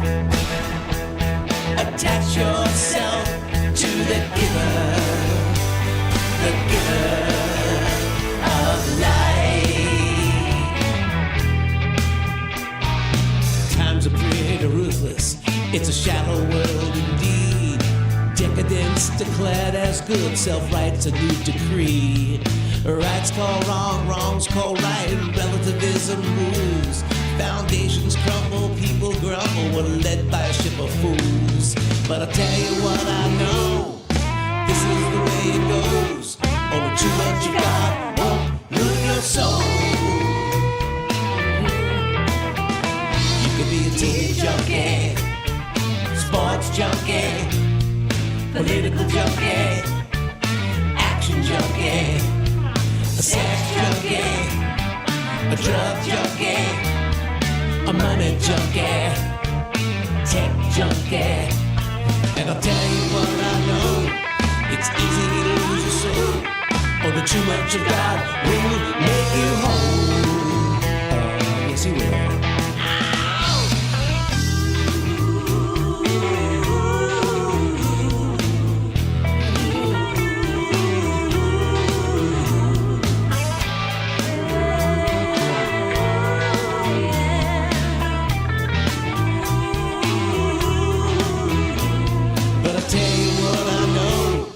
Attach yourself to the giver of life. Times are pretty ruthless, it's a shallow world indeed. Decadence declared as good, self-right's a new decree. Rights call wrong, wrongs call right, relativism rules. Foundations crumble, people grumble, we're led by a ship of fools. But I'll tell you what I know, this is the way junkie, political junkie, action junkie, a sex junkie, a drug junkie, a money junkie, tech junkie. And I'll tell you what I know, it's easy to lose your soul, or the too much of God will make you whole. Yes, he will. But I tell you what I know,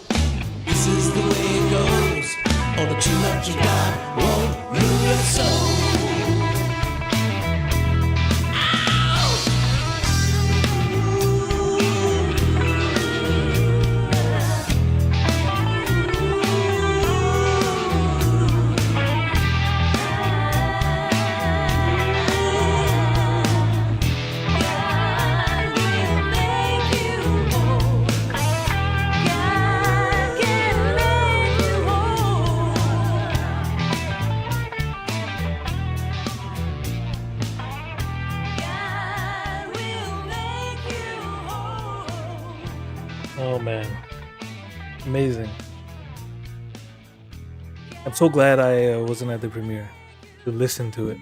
this is the way it goes, or the too much of God won't ruin your soul.
Oh man, amazing! I'm so glad I wasn't at the premiere to listen to it.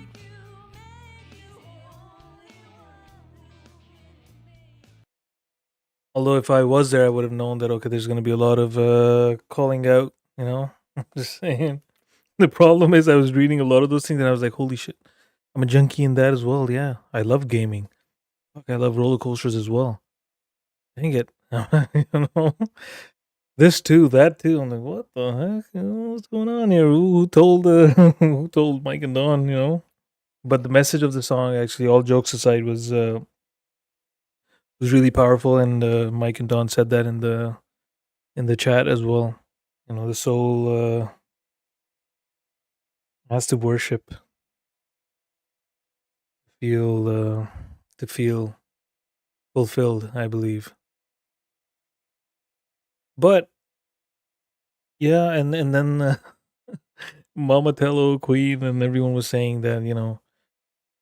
Although if I was there, I would have known that okay, there's going to be a lot of calling out. You know, just saying. The problem is, I was reading a lot of those things, and I was like, "Holy shit, I'm a junkie in that as well." Yeah, I love gaming. Fuck, I love roller coasters as well. Dang it, you know. This too, that too. I'm like, what the heck? You know, what's going on here? Who told who told Mike and Don? You know. But the message of the song, actually, all jokes aside, was really powerful, and Mike and Don said that in the chat as well. You know, the soul has to worship, feel to feel fulfilled. I believe, but yeah, and then Mama Tello, Queen, and everyone was saying that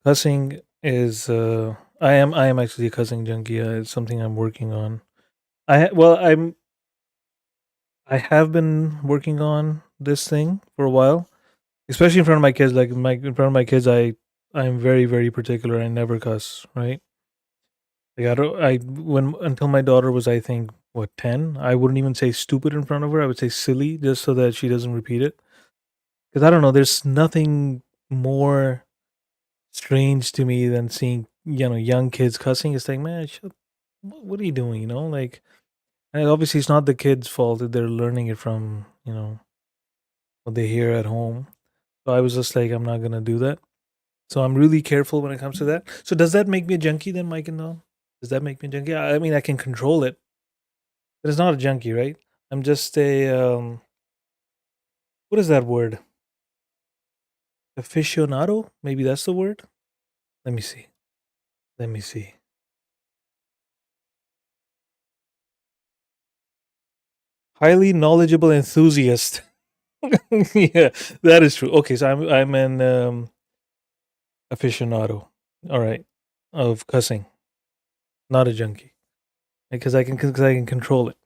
cussing is. I am actually a cussing junkie. It's something I'm working on. I have been working on this thing for a while, especially in front of my kids. Like in front of my kids, I'm very very particular. I never cuss. Right. Like I don't. I when until my daughter was, I think, what, 10. I wouldn't even say stupid in front of her. I would say silly, just so that she doesn't repeat it. Because I don't know. There's nothing more strange to me than seeing young kids cussing. It's like, man, what are you doing? Like, and obviously it's not the kids' fault that they're learning it from what they hear at home. So I was just like, I'm not gonna do that. So I'm really careful when it comes to that. So does that make me a junkie then, Mike and Don? Does that make me a junkie? I mean, I can control it, but it's not a junkie, right? I'm just a what is that word? Aficionado? Maybe that's the word. Let me see. Let me see. Highly knowledgeable enthusiast. Yeah, that is true. Okay, so I'm an aficionado. All right, of cussing, not a junkie, because I can control it.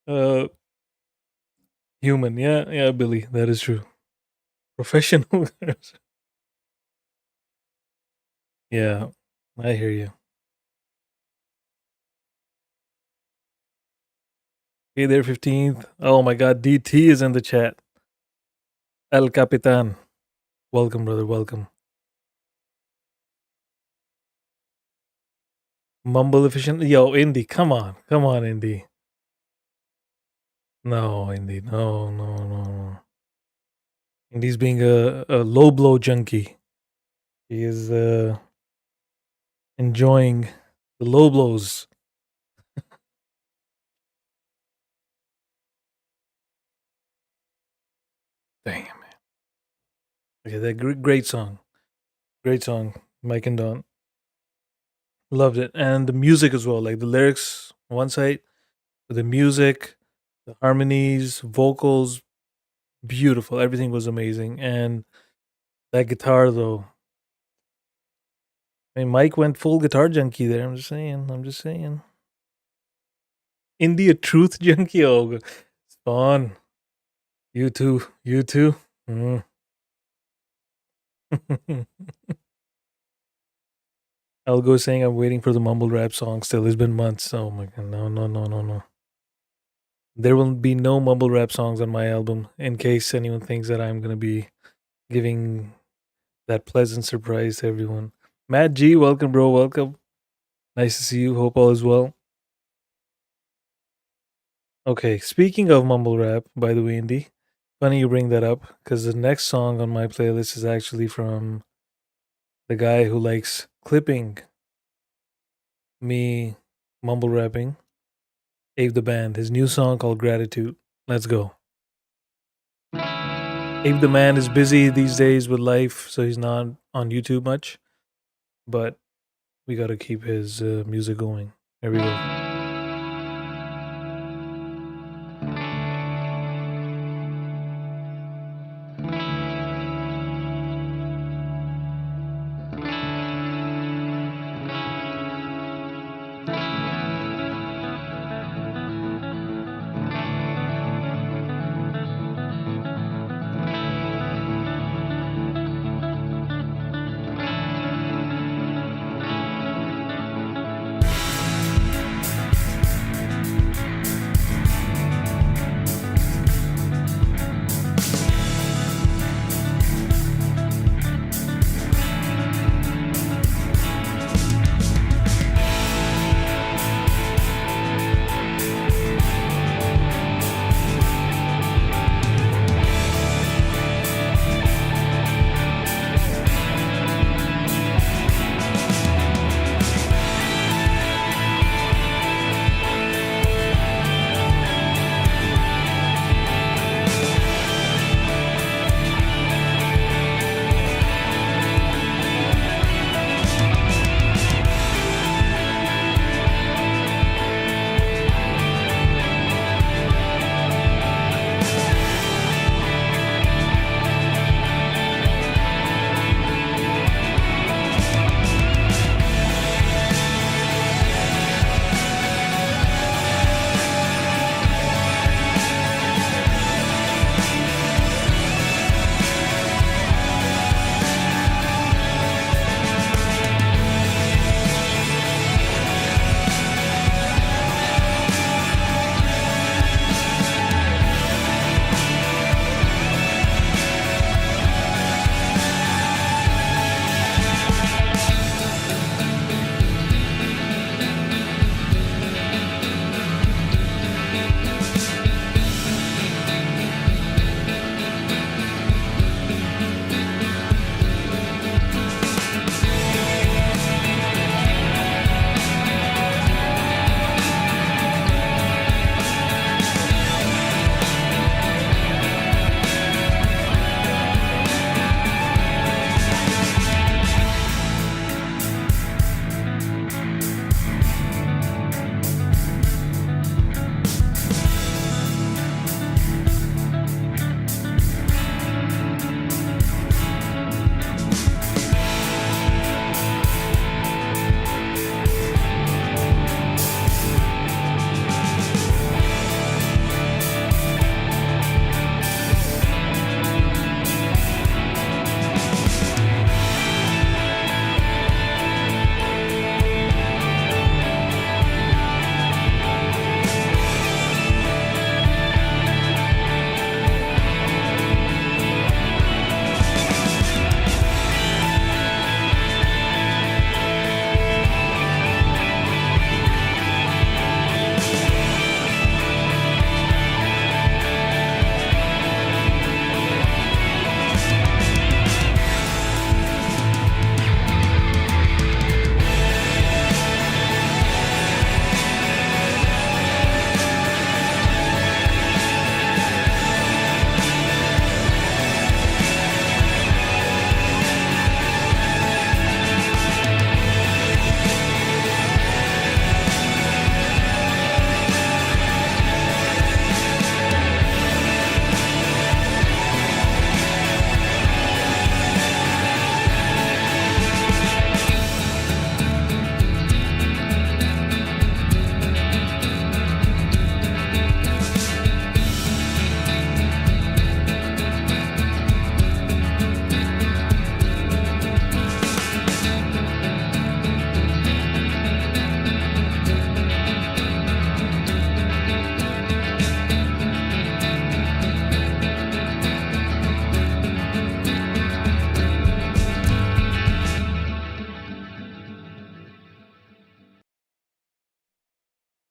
uh, Human, yeah, yeah, Billy, that is true. Professional, yeah, I hear you. Hey there, 15th. Oh my God, DT is in the chat. El Capitan, welcome, brother, welcome. Mumble efficient, yo, Indy, come on, Indy. No, Indy, no, no, no, no. Indy's being a low blow junkie. He is enjoying the low blows. Damn, man. Okay, that great song. Great song, Mike and Don. Loved it, and the music as well. Like the lyrics, on one side, the music, the harmonies, vocals, beautiful. Everything was amazing, and that guitar though. I mean, Mike went full guitar junkie there. I'm just saying. I'm just saying. India Truth junkie. Oh, Spawn. You too. You too. Mm. Elgo saying I'm waiting for the mumble rap song still. It's been months. Oh my god. No, no, no, no, no. There will be no mumble rap songs on my album in case anyone thinks that I'm going to be giving that pleasant surprise to everyone. Matt G, welcome, bro. Welcome. Nice to see you. Hope all is well. Okay, speaking of mumble rap, by the way, Indy, funny you bring that up because the next song on my playlist is actually from the guy who likes clipping me mumble rapping, Abe the Band, his new song called Gratitude. Let's go. Abe the Man is busy these days with life, so he's not on YouTube much, but we got to keep his music going. Here we go.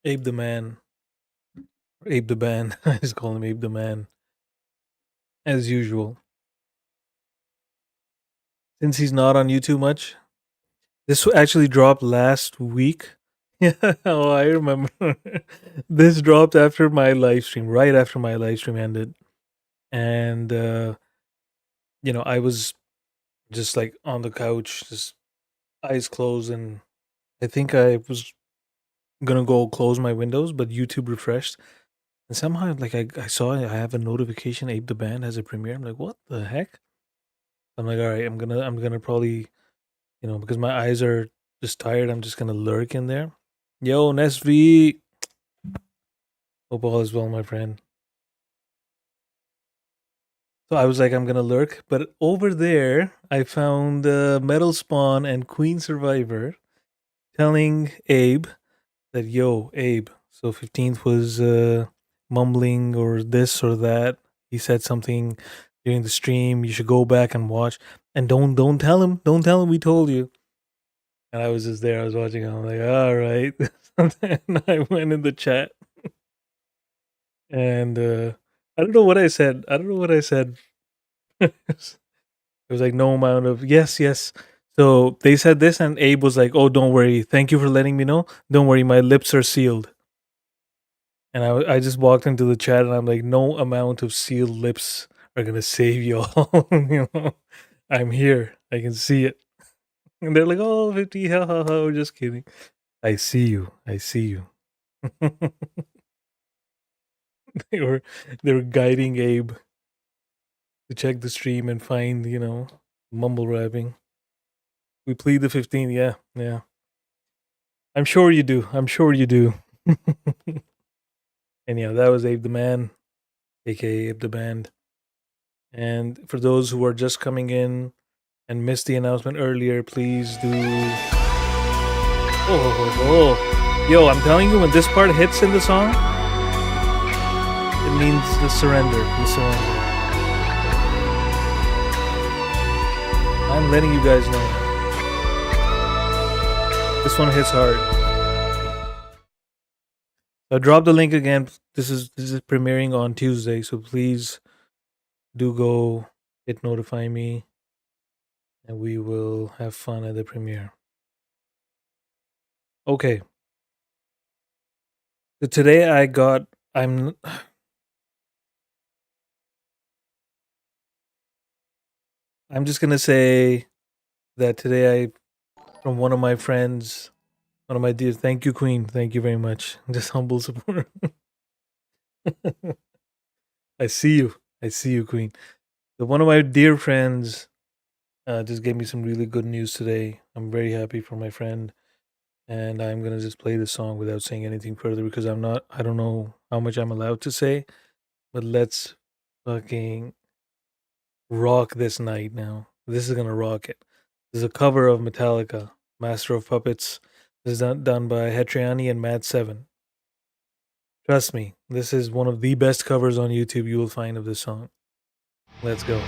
Abe the Man. Abe the Man. I just call him Abe the Man. As usual. Since he's not on YouTube much, this actually dropped last week. Yeah, oh, I remember. This dropped after my live stream, right after my live stream ended. And, I was just like on the couch, just eyes closed. And I think I was going to go close my windows, but YouTube refreshed. And somehow, like, I saw I have a notification Ape the Band has a premiere. I'm like, what the heck? I'm like, all right, I'm gonna probably, because my eyes are just tired, I'm just gonna lurk in there. Yo, Nesv, hope all is well, my friend. So I was like, I'm gonna lurk, but over there, I found Metal Spawn and Queen Survivor telling Abe that, yo, Abe, so 15th was mumbling or this or that. He said something during the stream. You should go back and watch, and don't tell him. Don't tell him we told you. And I was just there. I was watching. I'm like, all right. And I went in the chat, and I don't know what I said. I don't know what I said. It was like no amount of yes, yes. So they said this, and Abe was like, "Oh, don't worry. Thank you for letting me know. Don't worry, my lips are sealed." And I just walked into the chat, and I'm like, "No amount of sealed lips are gonna save y'all." I'm here. I can see it. And they're like, "Oh, 50, ha ha ha." We're just kidding. I see you. I see you. they were they were guiding Abe to check the stream and find, mumble rapping. We plead the 15. Yeah, yeah. I'm sure you do. I'm sure you do. Anyhow, that was Abe the Man, aka Abe the Band. And for those who are just coming in and missed the announcement earlier, please do. Oh. Yo, I'm telling you, when this part hits in the song, it means the surrender. The surrender. I'm letting you guys know. This one hits hard. I'll drop the link again. This is premiering on Tuesday, so please do go hit notify me, and we will have fun at the premiere. Okay. So today I'm just gonna say that today from one of my friends, one of my dear, thank you, Queen. Thank you very much. Just humble support. I see you. I see you, Queen. So one of my dear friends just gave me some really good news today. I'm very happy for my friend. And I'm gonna just play the song without saying anything further because I don't know how much I'm allowed to say. But let's fucking rock this night now. This is gonna rock it. This is a cover of Metallica, Master of Puppets. This is done by Hetriani and Mad7. Trust me, this is one of the best covers on YouTube you will find of this song. Let's go.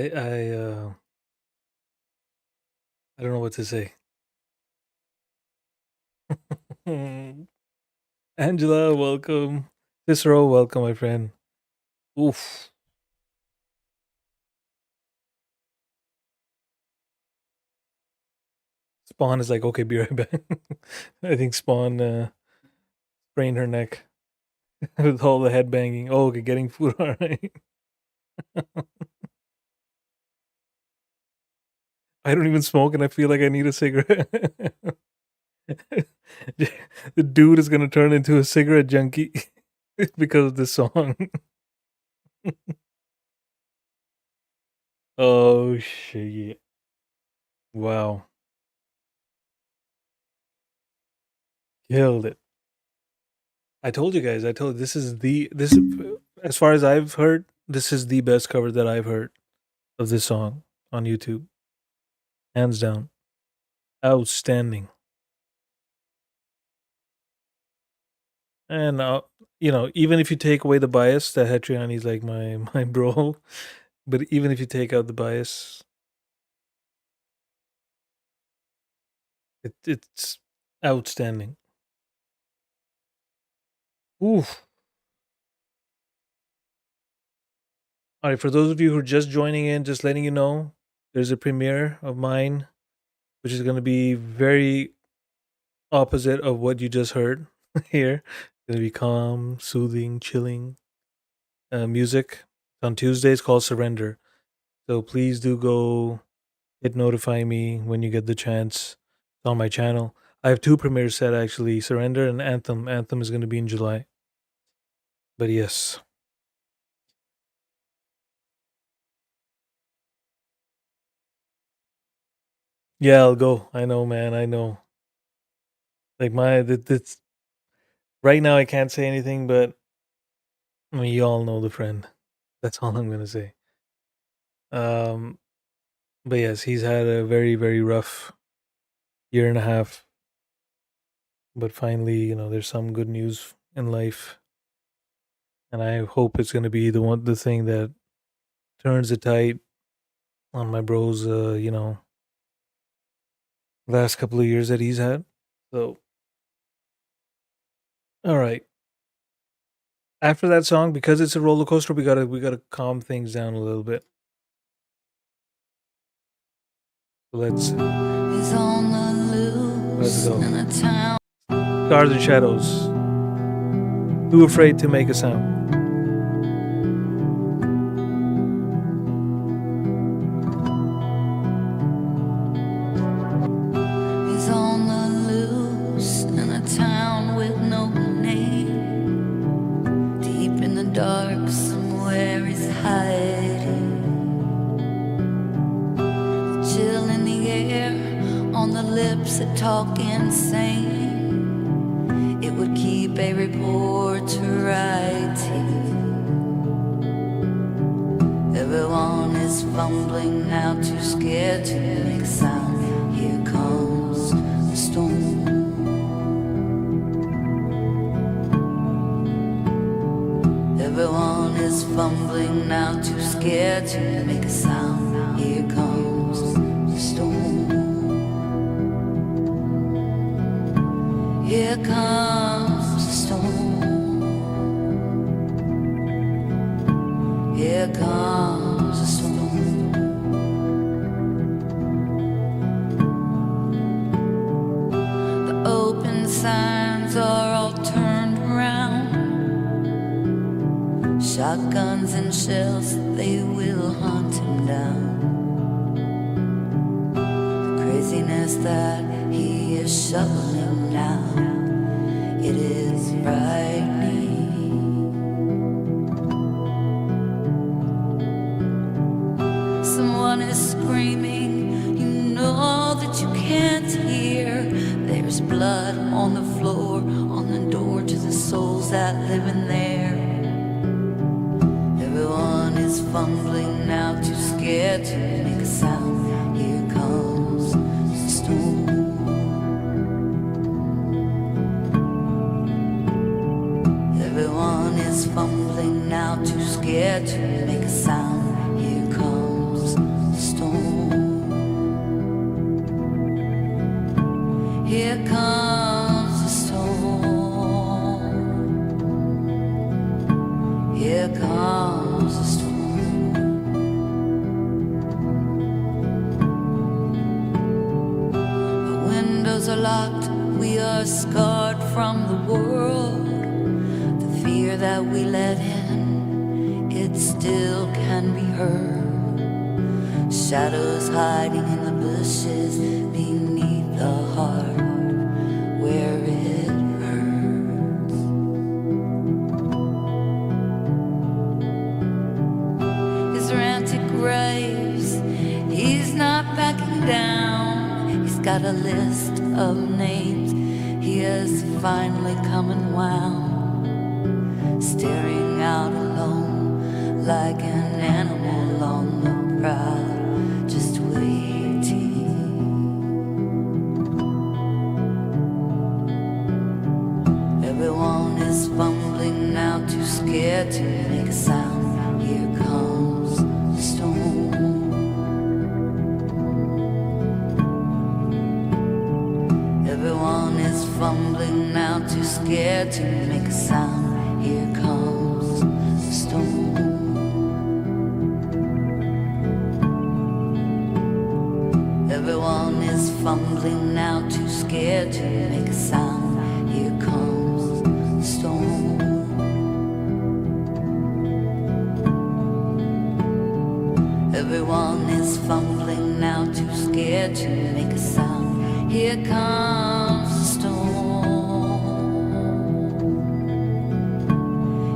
I don't know what to say. Angela, welcome. Cicero, welcome, my friend. Oof. Spawn is like, okay, be right back. I think Spawn sprained her neck with all the head banging. Oh, okay, getting food. All right. I don't even smoke, and I feel like I need a cigarette. The dude is gonna turn into a cigarette junkie because of this song. Oh shit! Wow, killed it. I told you guys. I told this is this as far as I've heard. This is the best cover that I've heard of this song on YouTube, hands down. Outstanding. And even if you take away the bias, that Hetriani is like my bro. But even if you take out the bias, it's outstanding. Oof. All right, for those of you who are just joining in, just letting you know, there's a premiere of mine, which is going to be very opposite of what you just heard here. It's going to be calm, soothing, chilling music. On Tuesdays called Surrender. So please do go hit notify me when you get the chance. It's on my channel. I have two premieres set actually, Surrender and Anthem. Anthem is going to be in July. But yes. Yeah, I'll go. I know, man. I know. Like that's right now I can't say anything, but I mean you all know the friend. That's all I'm gonna say. Um but yes, he's had a very, very rough year and a half. But finally, there's some good news in life. And I hope it's gonna be the thing that turns the tide on my bro's last couple of years that he's had. So all right. After that song, because it's a roller coaster, we gotta calm things down a little bit. So let's go. Stars and Shadows. Too afraid to make a sound.
He's on the loose in a town with no name. Deep in the dark, somewhere he's hiding. The chill in the air, on the lips that talk insane. It would keep a reporter writing. Everyone is fumbling now, too scared to make a sound. Here comes the storm. Everyone is fumbling now, too scared to make a sound. Here comes the storm. Here comes the storm. Here comes the storm. The open signs are all turned around. Shotguns and shells, they will hunt him down. The craziness that he is shoveling now, it is frightening. Someone is screaming, you know that you can't hear. There's blood on the floor, on the door to the souls that live in there. Everyone is fumbling now, too scared to make a sound. Here comes the storm. Everyone is fumbling now, too scared to make a sound. Here comes Here comes the storm. Here comes the storm. The windows are locked. We are scarred from the world. The fear that we let in, it still can be heard. Shadows hiding in the bushes beneath the heart where it hurts. His frantic graves, he's not backing down. He's got a list of names he has finally come and wound, staring out alone like an animal on the prowl. Just waiting. Everyone is fumbling now, too scared to make a sound. Here comes the storm. Everyone is fumbling now, too scared to make a sound. Here comes the storm. Everyone is fumbling now, too scared to make a sound. Here comes the storm. Everyone is fumbling now, too scared to make a sound. Here comes the storm.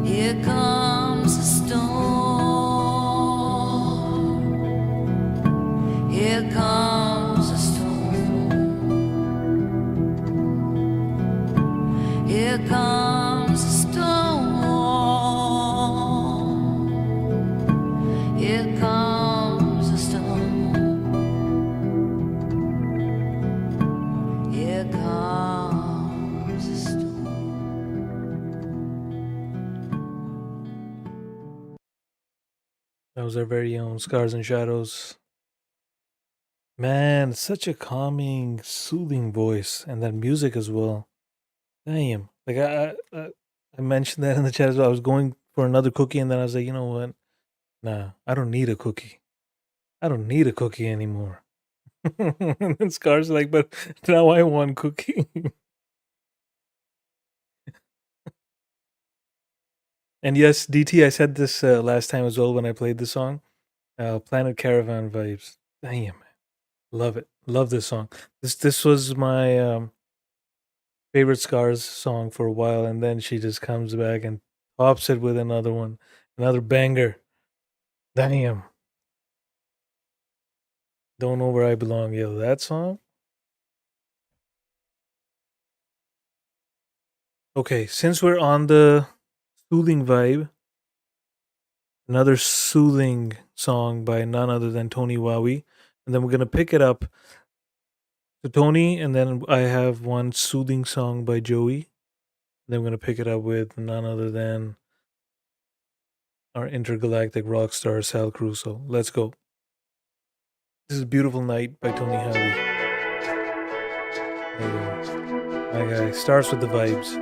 Here comes the storm. Here comes the storm. Here comes the storm. Here comes the storm. Here comes the storm.
That was our very own Scars and Shadows. Man, such a calming, soothing voice, and that music as well. Damn. Like I mentioned that in the chat as well. I was going for another cookie, and then I was like, you know what? Nah, I don't need a cookie. I don't need a cookie anymore. And then Scar's like, but now I want cookie. And yes, DT, I said this last time as well when I played the song. Planet Caravan vibes. Damn, love it. Love this song. This was my favorite Scars song for a while, and then she just comes back and tops it with another one, another banger. Damn. Don't Know Where I Belong. Yo, that song. Okay, since we're on the soothing vibe, another soothing song by none other than Tony Wawi. And then we're going to pick it up to Tony, and then I have one soothing song by Joey. Then we're going to pick it up with none other than our intergalactic rock star, Sal Crusoe. Let's go. This is Beautiful Night by Tony Howie. There you go. My guy starts with the vibes.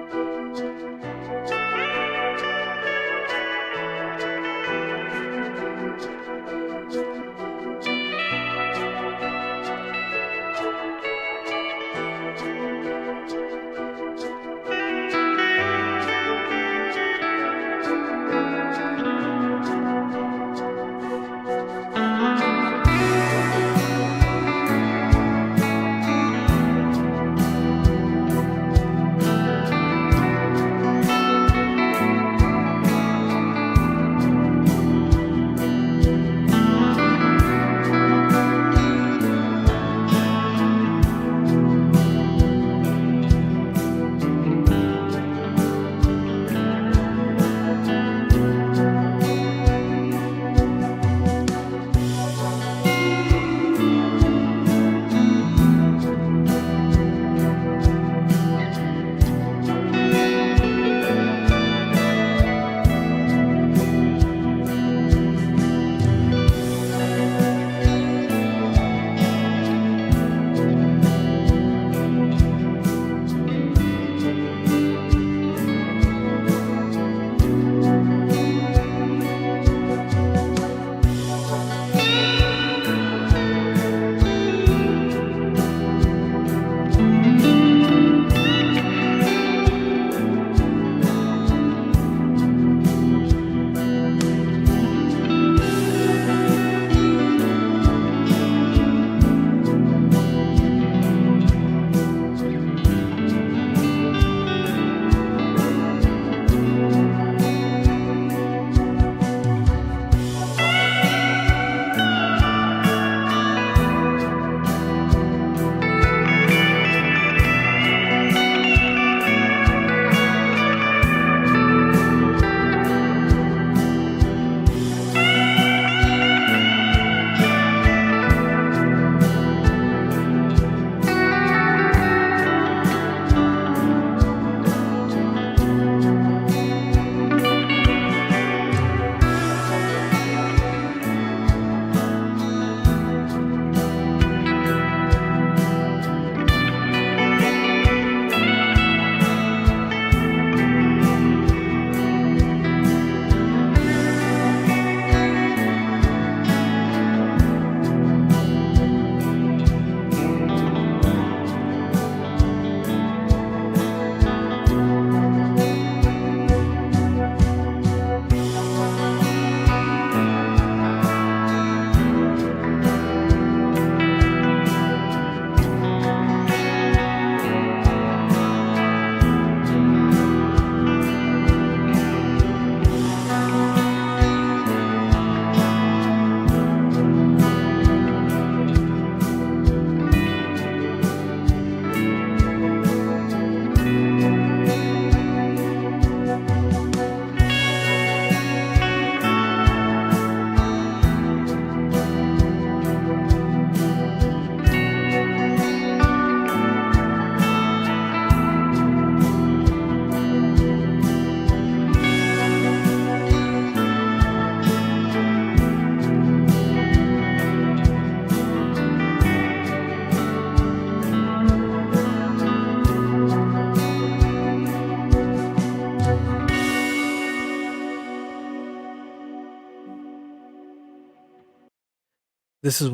This is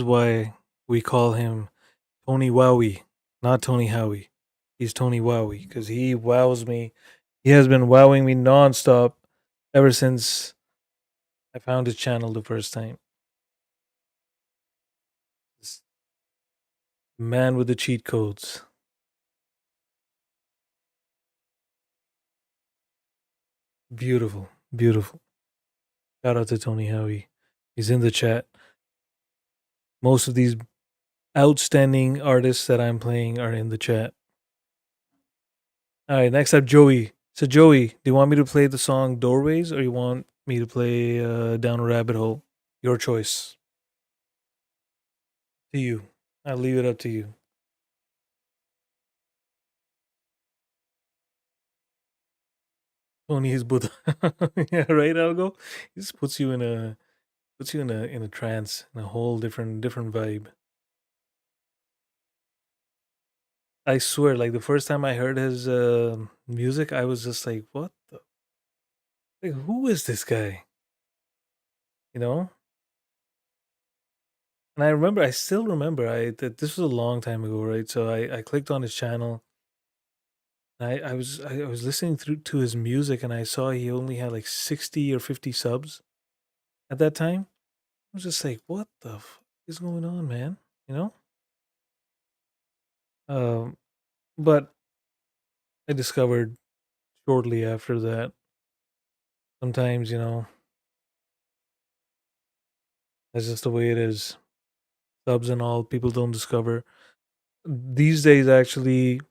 why we call him Tony Wowie, not Tony Howie. He's Tony Wowie because he wows me. He has been wowing me nonstop ever since I found his channel the first time. This man with the cheat codes. Beautiful, beautiful. Shout out to Tony Howie. He's in the chat. Most of these outstanding artists that I'm playing are in the chat. All right, next up, Joey. So, Joey, do you want me to play the song Doorways or you want me to play Down a Rabbit Hole? Your choice. To you. I'll leave it up to you. Tony is Buddha. Yeah, right, Algo? He just puts you in a trance, in a whole different vibe. I swear, like the first time I heard his music, I was just like, "What the? Like, who is this guy?" You know. And I still remember, that this was a long time ago, right? So I clicked on his channel. I was listening through to his music, and I saw he only had like 60 or 50 subs at that time. I was just like, "What the is going on, man?" You know. Um, but I discovered shortly after that. Sometimes, that's just the way it is. Subs and all, people don't discover. These days, actually,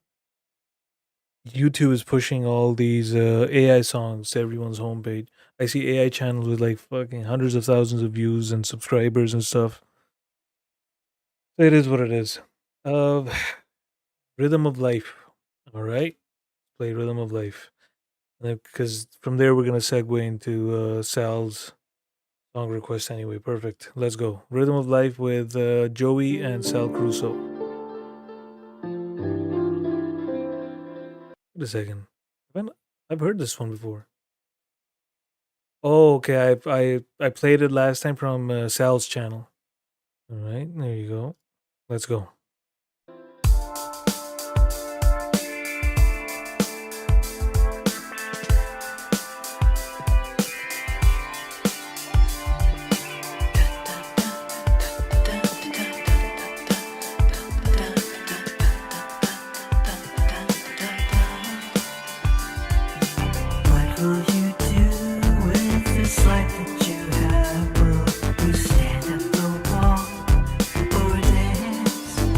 YouTube is pushing all these AI songs to everyone's homepage. I see AI channels with like fucking hundreds of thousands of views and subscribers and stuff. So it is what it is. Uh, Rhythm of Life. All right. Play Rhythm of Life. Because from there, we're going to segue into Sal's song request anyway. Perfect. Let's go. Rhythm of Life with Joey and Sal Crusoe. Wait a second. I've heard this one before. Oh, okay. I played it last time from Sal's channel. All right, there you go. Let's go.
What will you do with this life that you have? Will you stand at the wall or dance?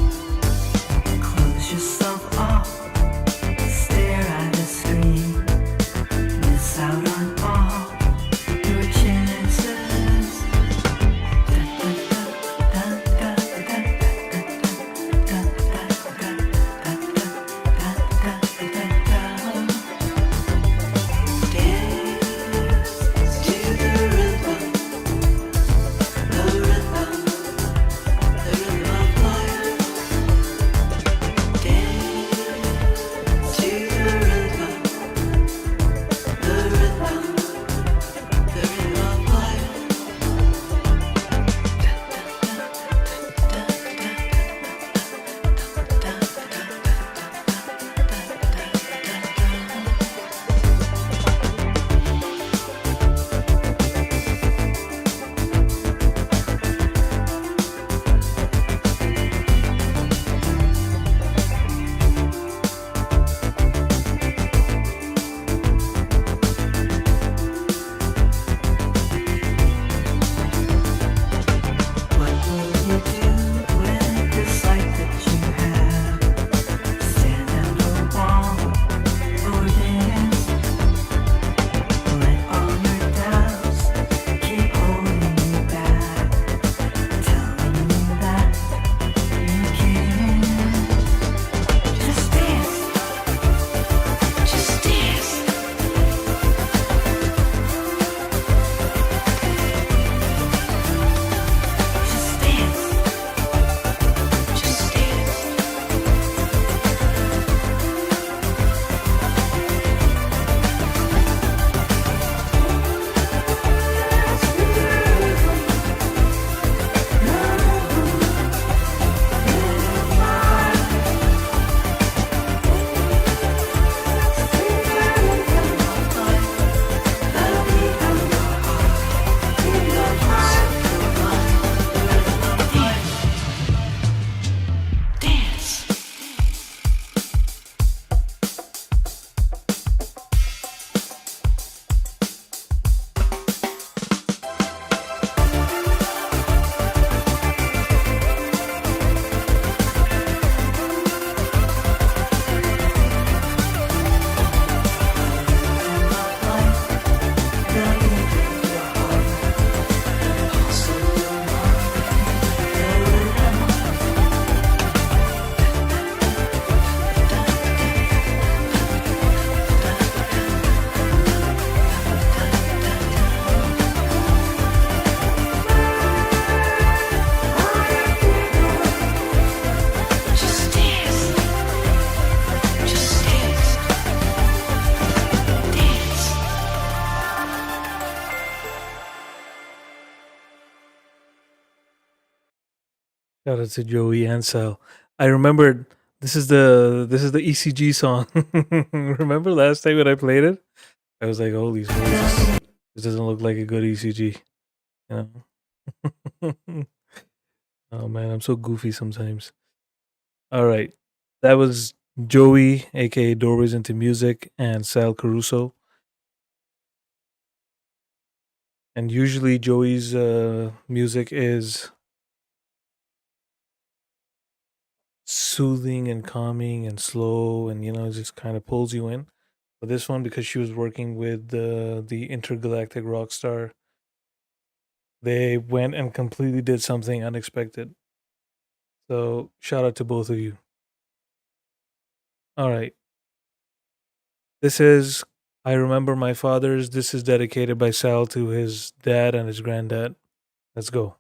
Shout out to Joey and Sal. I remembered this is the ECG song. Remember last time when I played it? I was like, holy smokes, this doesn't look like a good ECG. You know? Oh man, I'm so goofy sometimes. All right. That was Joey, aka Doorways into Music, and Sal Caruso. And usually Joey's music is soothing and calming and slow and just kind of pulls you in. But this one, because she was working with the intergalactic rock star, they went and completely did something unexpected. So shout out to both of you. All right. This is I Remember My Father's. This is dedicated by Sal to his dad and his granddad. Let's go.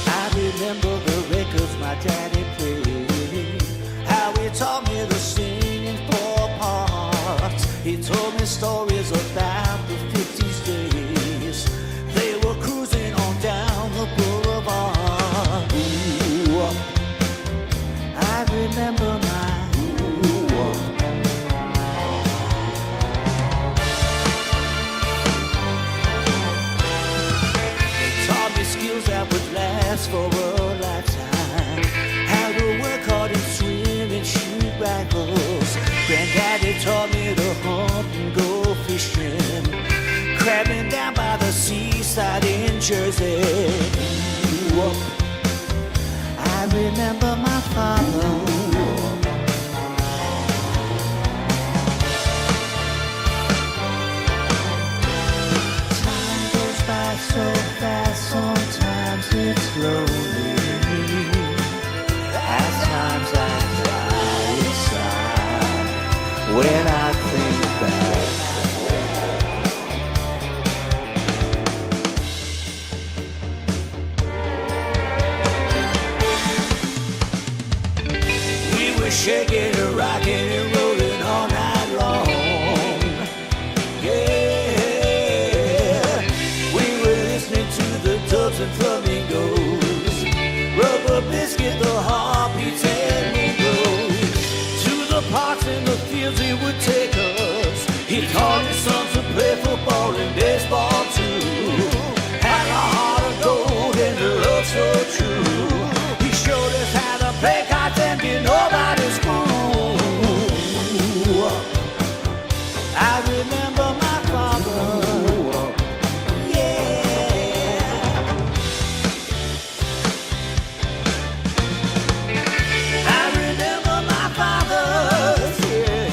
I remember the records my daddy played, how he taught me to sing in four parts. He told me stories about the 50s days. They were cruising on down the boulevard. Ooh, I remember my taught me skills that would last for a lifetime. How to work hard and swim and shoot rifles. Granddaddy taught me to hunt and go fishing, crabbing down by the seaside in Jersey. Ooh, I remember my father. Time goes by so fast, sometimes it's lonely. At times I cry inside when I think back. We were shaking and rocking and rolling all night long. Yeah, we were listening to the dubs and flamingos, Rubber Biscuit, the heartbeats and Mingos. To the parks and the fields he would take us. He taught his sons to play football and baseball too. Had a heart of gold and a love so true. He showed us how to play cards and be nobody's fool. I remember my father. Yeah. I remember my father. Yeah.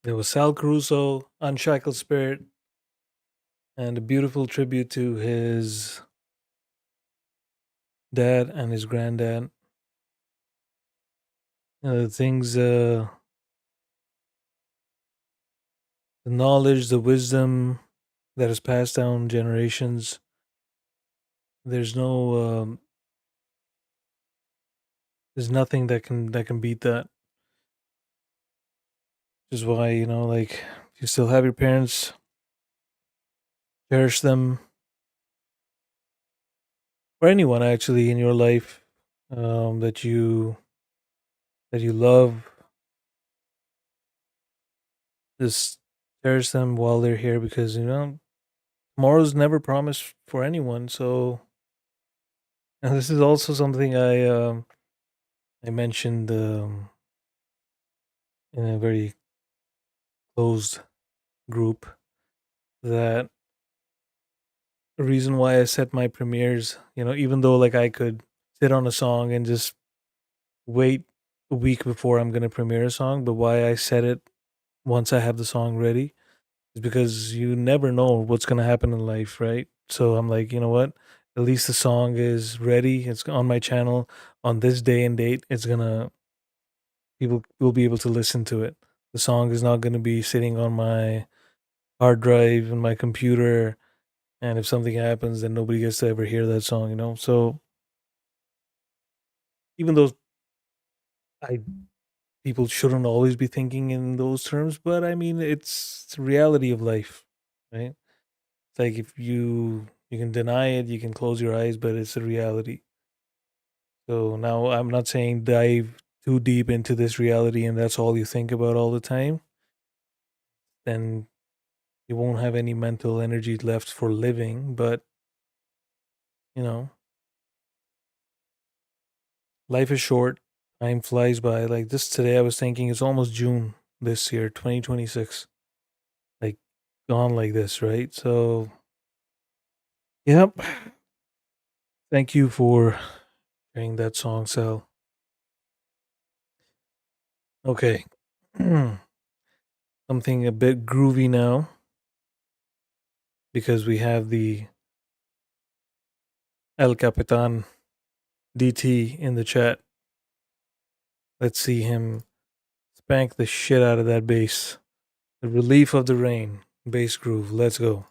There was Sal Caruso, Unshackled Spirit, and a beautiful tribute to his dad and his granddad. The things, the knowledge, the wisdom that is passed down generations. There's no, there's nothing that can beat that. Which is why like if you still have your parents, cherish them, or anyone actually in your life that you love. Just cherish them while they're here because tomorrow's never promised for anyone. So, and this is also something I mentioned in a very closed group that a reason why I set my premieres. Even though like I could sit on a song and just wait a week before I'm gonna premiere a song, but why I set it once I have the song ready is because you never know what's gonna happen in life, right? So I'm like, you know what? At least the song is ready. It's on my channel on this day and date. It's gonna People will be able to listen to it. The song is not gonna be sitting on my hard drive and my computer, and if something happens, then nobody gets to ever hear that song. So even though I people shouldn't always be thinking in those terms, but I mean it's the reality of life, right? It's like if you can deny it, you can close your eyes, but it's a reality. So now I'm not saying dive too deep into this reality and that's all you think about all the time. Then you won't have any mental energy left for living. But you know, life is short. Time flies by. Like just today, I was thinking it's almost June this year, 2026. Like gone like this, right? So, yep. Thank you for sharing that song, Sal. Okay. Something a bit groovy now because we have the El Capitan DT in the chat. Let's see him spank the shit out of that bass. The relief of the rain. Bass groove. Let's go.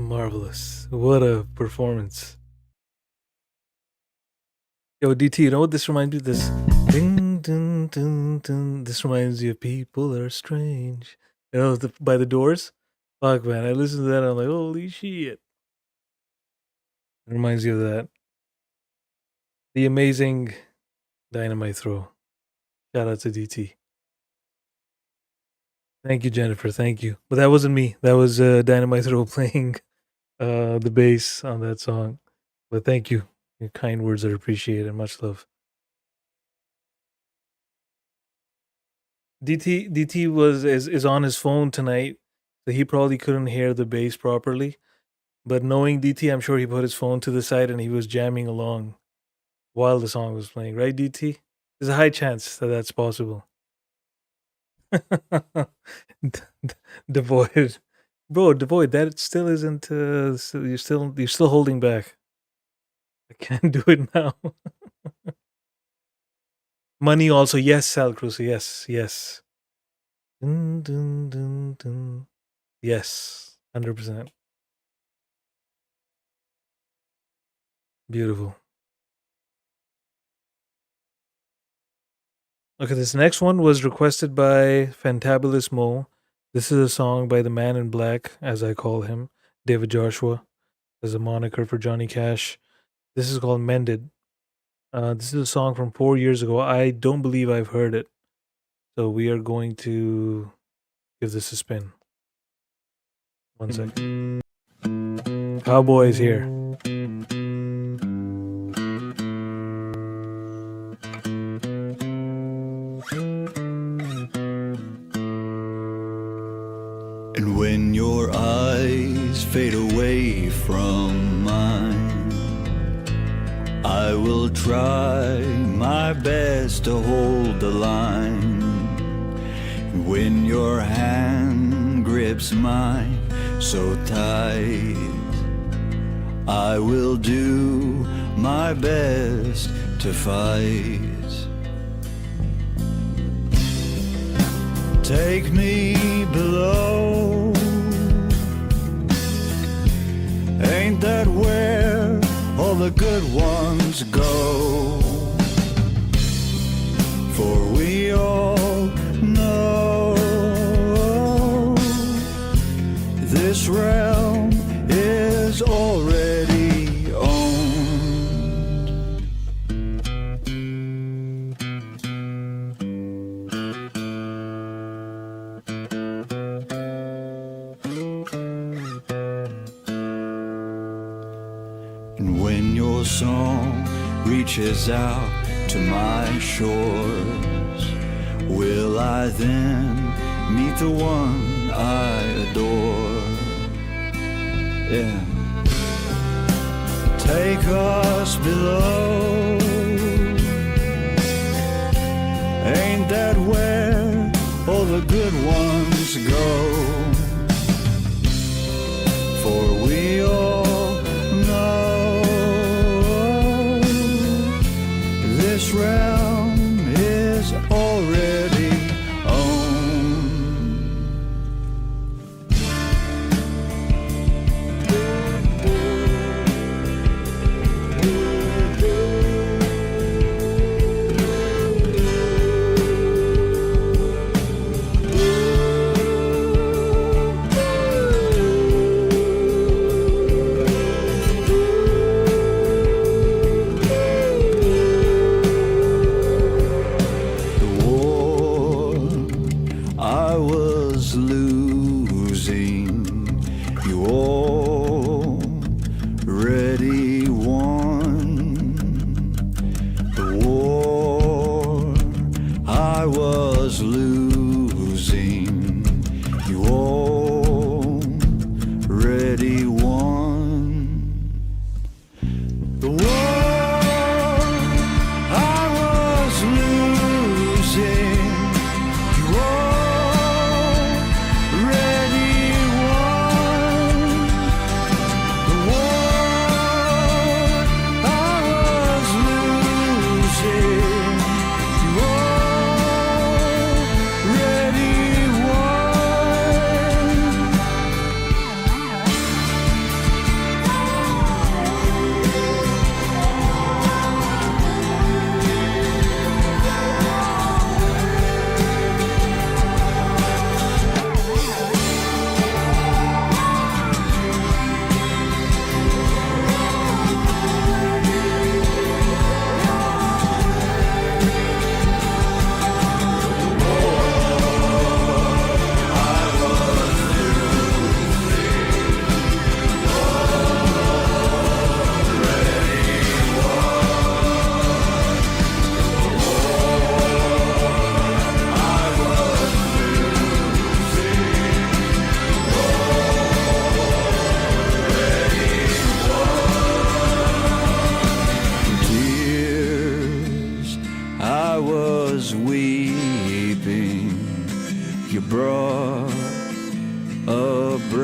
Marvelous. What a performance. Yo, DT, you know what this reminds me of? This ding, ding, ding, ding. This reminds me of People Are Strange. You know, by the Doors? Fuck, man. I listened to that and I'm like, holy shit. It reminds you of that. The amazing Dynamite Throw. Shout out to DT. Thank you, Jennifer. Thank you. But that wasn't me. That was Dynamite Throw playing the bass on that song. But thank you. Your kind words are appreciated. Much love. DT is on his phone tonight, so he probably couldn't hear the bass properly. But knowing DT, I'm sure he put his phone to the side and he was jamming along while the song was playing. Right, DT? There's a high chance that that's possible. Devoid, bro. Devoid. That still isn't. You're still holding back. I can't do it now. Money also, yes, Sal Cruz, yes. Dun, dun, dun, dun. Yes, 100%. Beautiful. Okay, this next one was requested by Fantabulous Mo. This is a song by the Man in Black, as I call him, David Joshua, as a moniker for Johnny Cash. This is called Mended. This is a song from 4 years ago. I don't believe I've heard it. So we are going to give this a spin. 1 second. Cowboys here.
And when your eyes fade away from mine, I will try my best to hold the line. And when your hand grips mine so tight, I will do my best to fight. Take me below. Ain't that where all the good ones go? For we all know this realm is already owned. And when your song reaches out to my shores, will I then meet the one I adore? Yeah. Take us below. Ain't that where all the good ones go? For we all know this realm is already owned.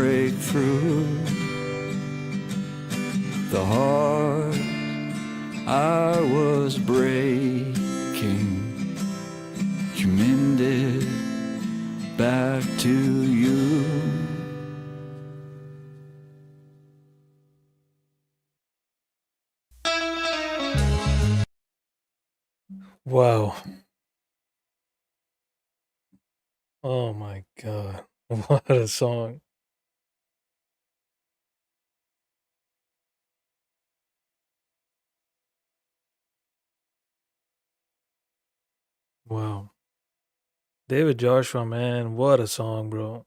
break through. The heart I was breaking, you mended back to you.
Wow. Oh my god. What a song. Wow. David Joshua, man, what a song, bro.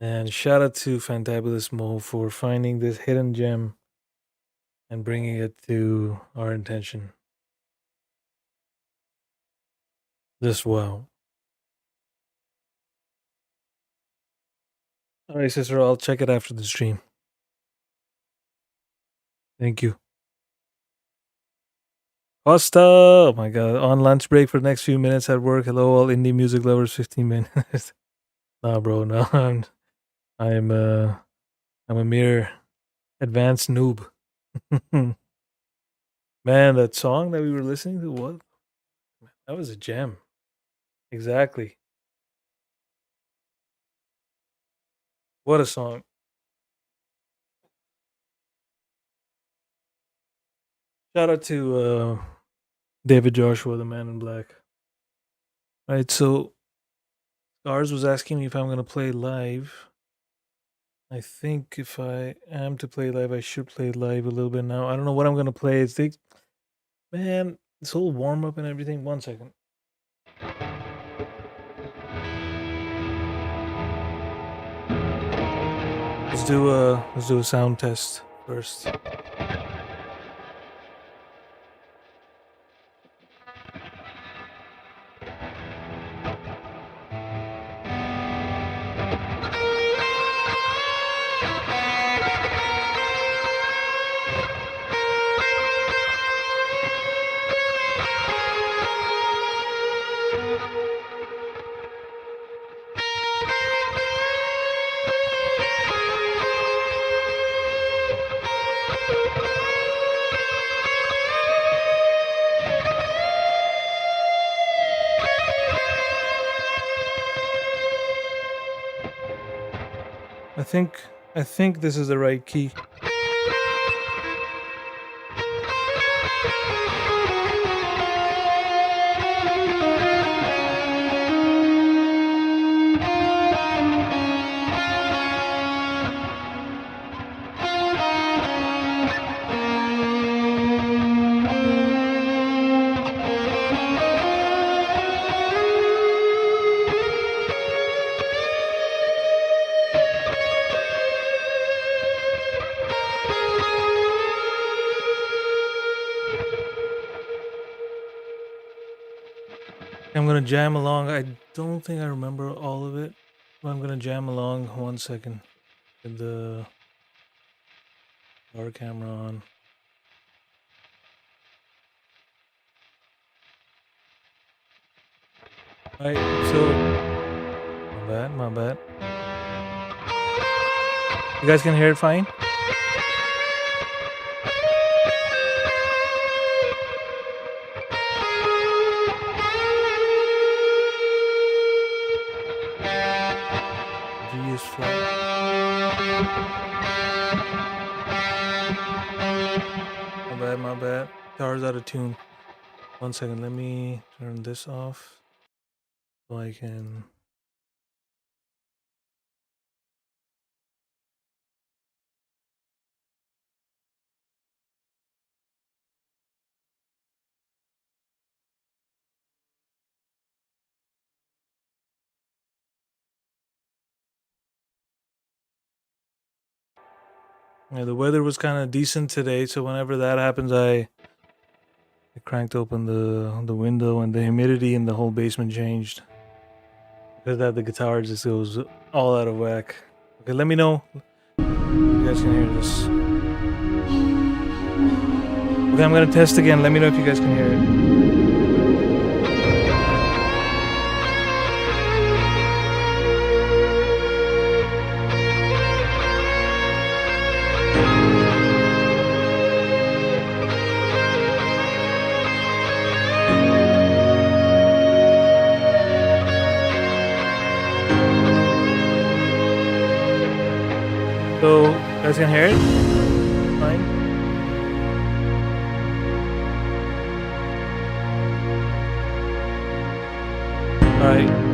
And shout out to Fantabulous Mo for finding this hidden gem and bringing it to our attention. Just wow. All right, sister, I'll check it after the stream. Thank you. Costa! Oh my god. On lunch break for the next few minutes at work. Hello, all indie music lovers, 15 minutes. Nah, bro, no. I'm a mere advanced noob. Man, that song that we were listening to, what? That was a gem. Exactly. What a song. Shout out to David Joshua, the man in black. All right, so Scars was asking me if I'm going to play live. I think if I am to play live, I should play live a little bit now. I don't know what I'm going to play. It's the, man, this whole warm up and everything. 1 second. Let's do a sound test first. I think this is the right key. I'm gonna jam along. I don't think I remember all of it, but I'm gonna jam along. 1 second. With the power camera on. Alright, so my bad. You guys can hear it fine? G is flat. My bad. Guitar's out of tune. 1 second, let me turn this off so I can. Yeah, the weather was kind of decent today, so whenever that happens, I cranked open the window, and the humidity in the whole basement changed. Because that the guitar just goes all out of whack. Okay, let me know if you guys can hear this. Okay, I'm gonna test again. Let me know if you guys can hear it. So, guys can hear it? Fine. Alright.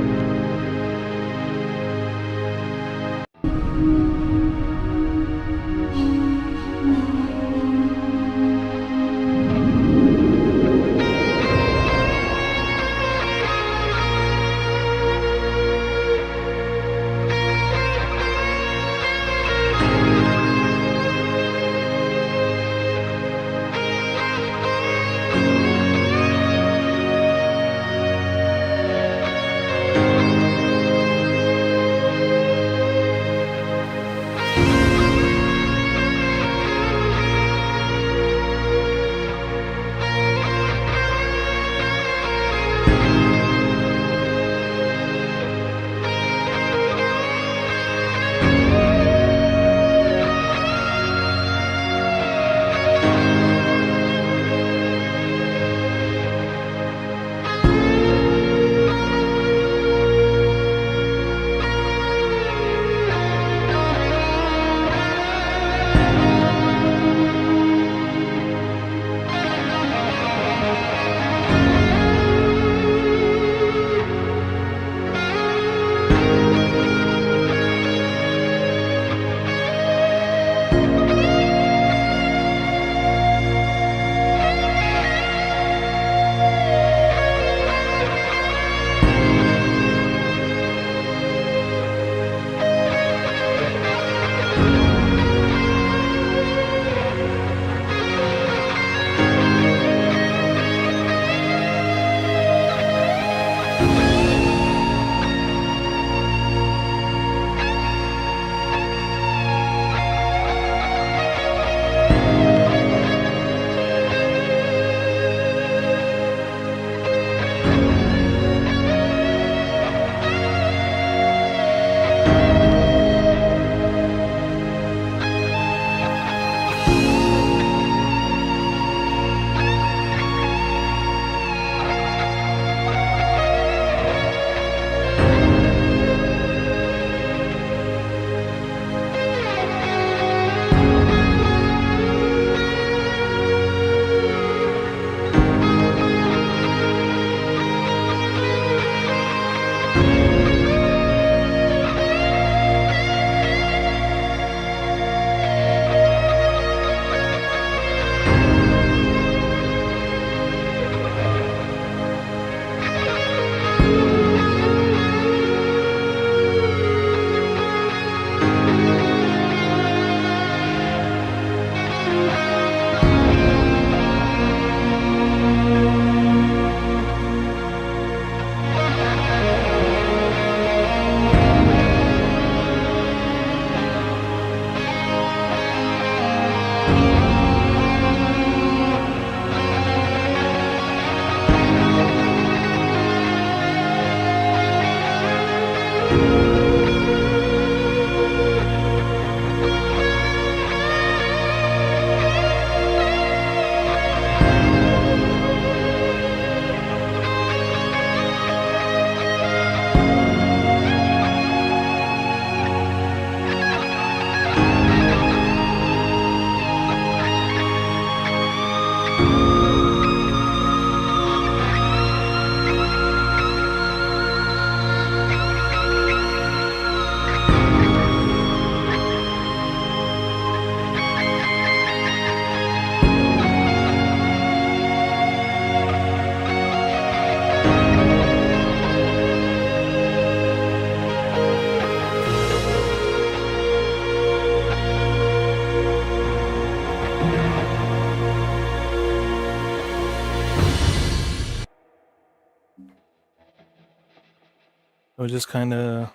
I was just kind of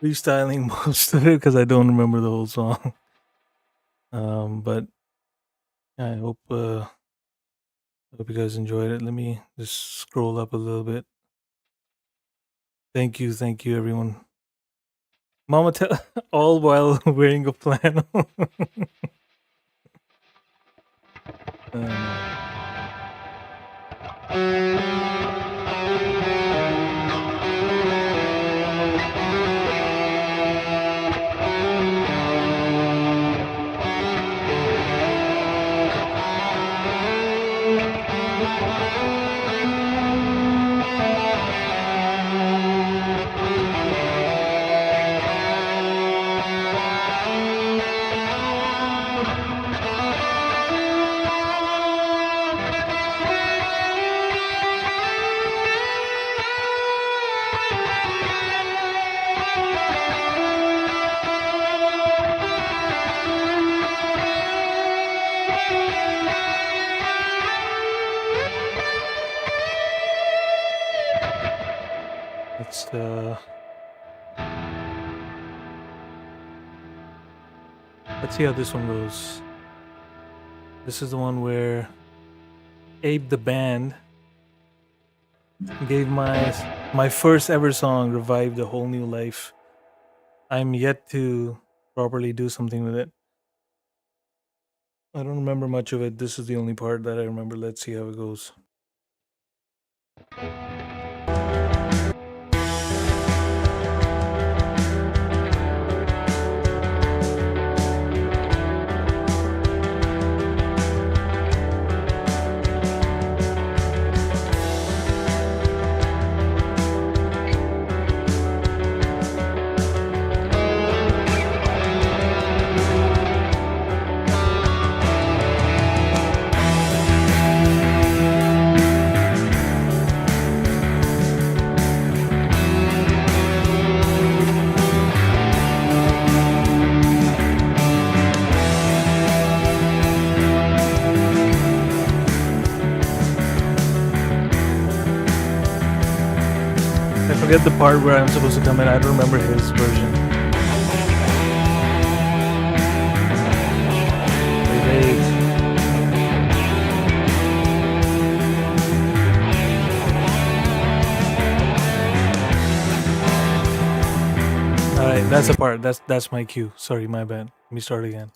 freestyling most of it because I don't remember the whole song. But yeah, I hope you guys enjoyed it. Let me just scroll up a little bit. Thank you, everyone. Mama, all while wearing a flannel. Let's see how this one goes. This is the one where Abe the band gave my first ever song revived a whole new life. I'm yet to properly do something with it. I don't remember much of it. This is the only part that I remember. Let's see how it goes. I forget the part where I'm supposed to come in. I don't remember his version. Alright, that's the part. That's my cue. Sorry, my bad. Let me start again.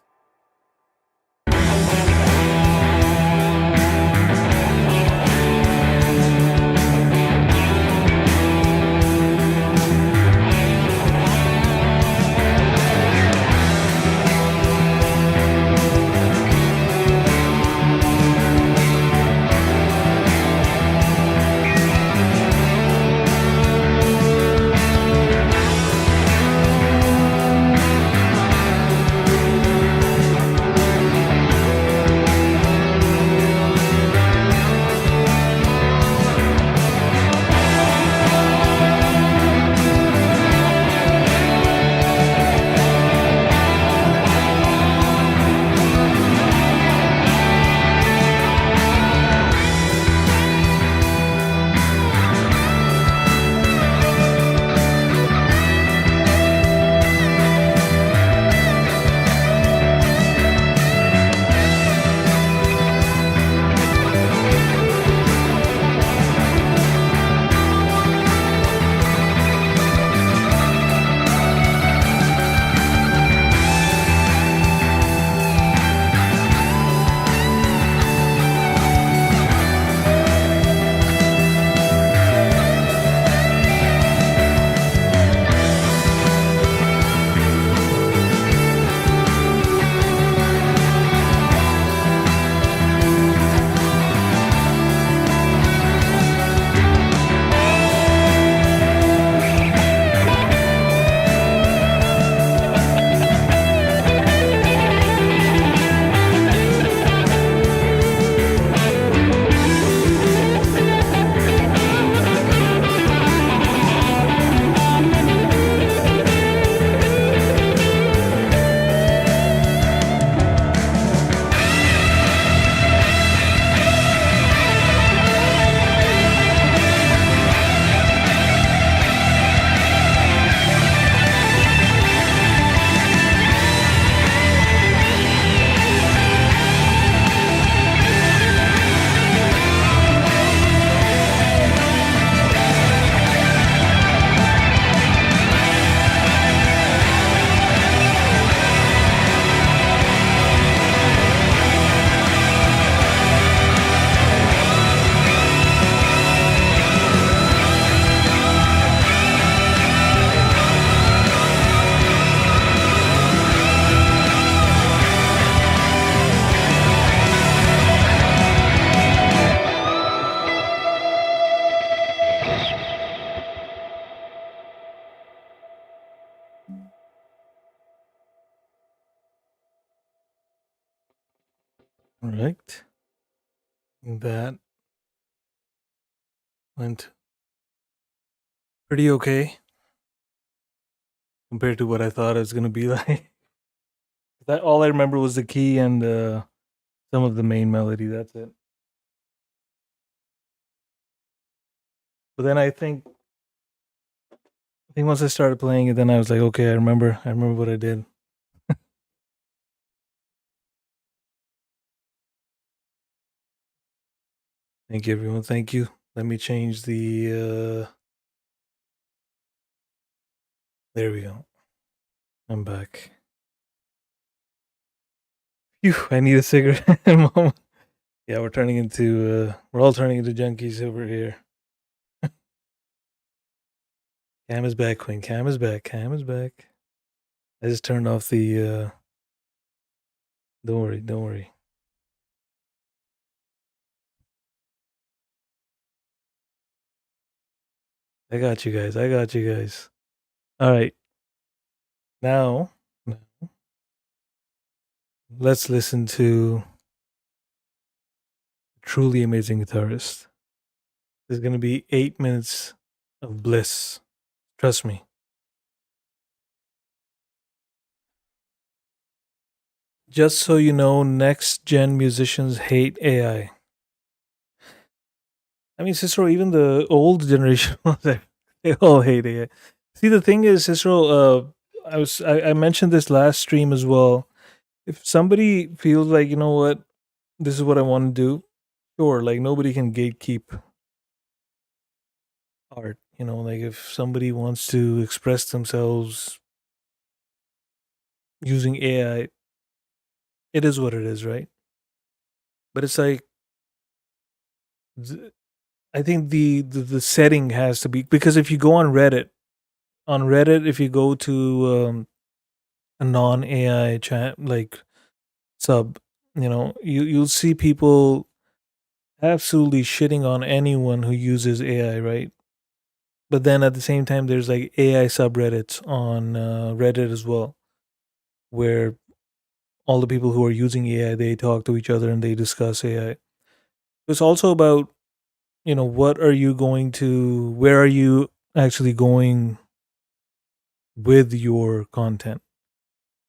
All right. That went pretty okay compared to what I thought it was going to be like. That all I remember was the key and some of the main melody. That's it. But then I think once I started playing it, then I was like, okay, I remember what I did. Thank you, everyone. Thank you. Let me change the. There we go. I'm back. Phew, I need a cigarette, Mom. Yeah, we're turning into. We're all turning into junkies over here. Cam is back, Queen. Cam is back. Cam is back. I just turned off the. Don't worry. Don't worry. I got you guys. I got you guys. All right. Now, let's listen to a truly amazing guitarist. There's going to be 8 minutes of bliss. Trust me. Just so you know, next gen musicians hate AI. I mean, Cicero, even the old generation, they all hate AI. See, the thing is, Cicero, I mentioned this last stream as well. If somebody feels like, you know what, this is what I want to do, sure, like nobody can gatekeep art. You know, like if somebody wants to express themselves using AI, it is what it is, right? But it's like, I think the setting has to be, because if you go on Reddit, if you go to a non AI chat like sub, you know, you'll see people absolutely shitting on anyone who uses AI, right? But then at the same time, there's like AI subreddits on Reddit as well, where all the people who are using AI, they talk to each other and they discuss AI. It's also about, you know, what are you going to, where are you actually going with your content,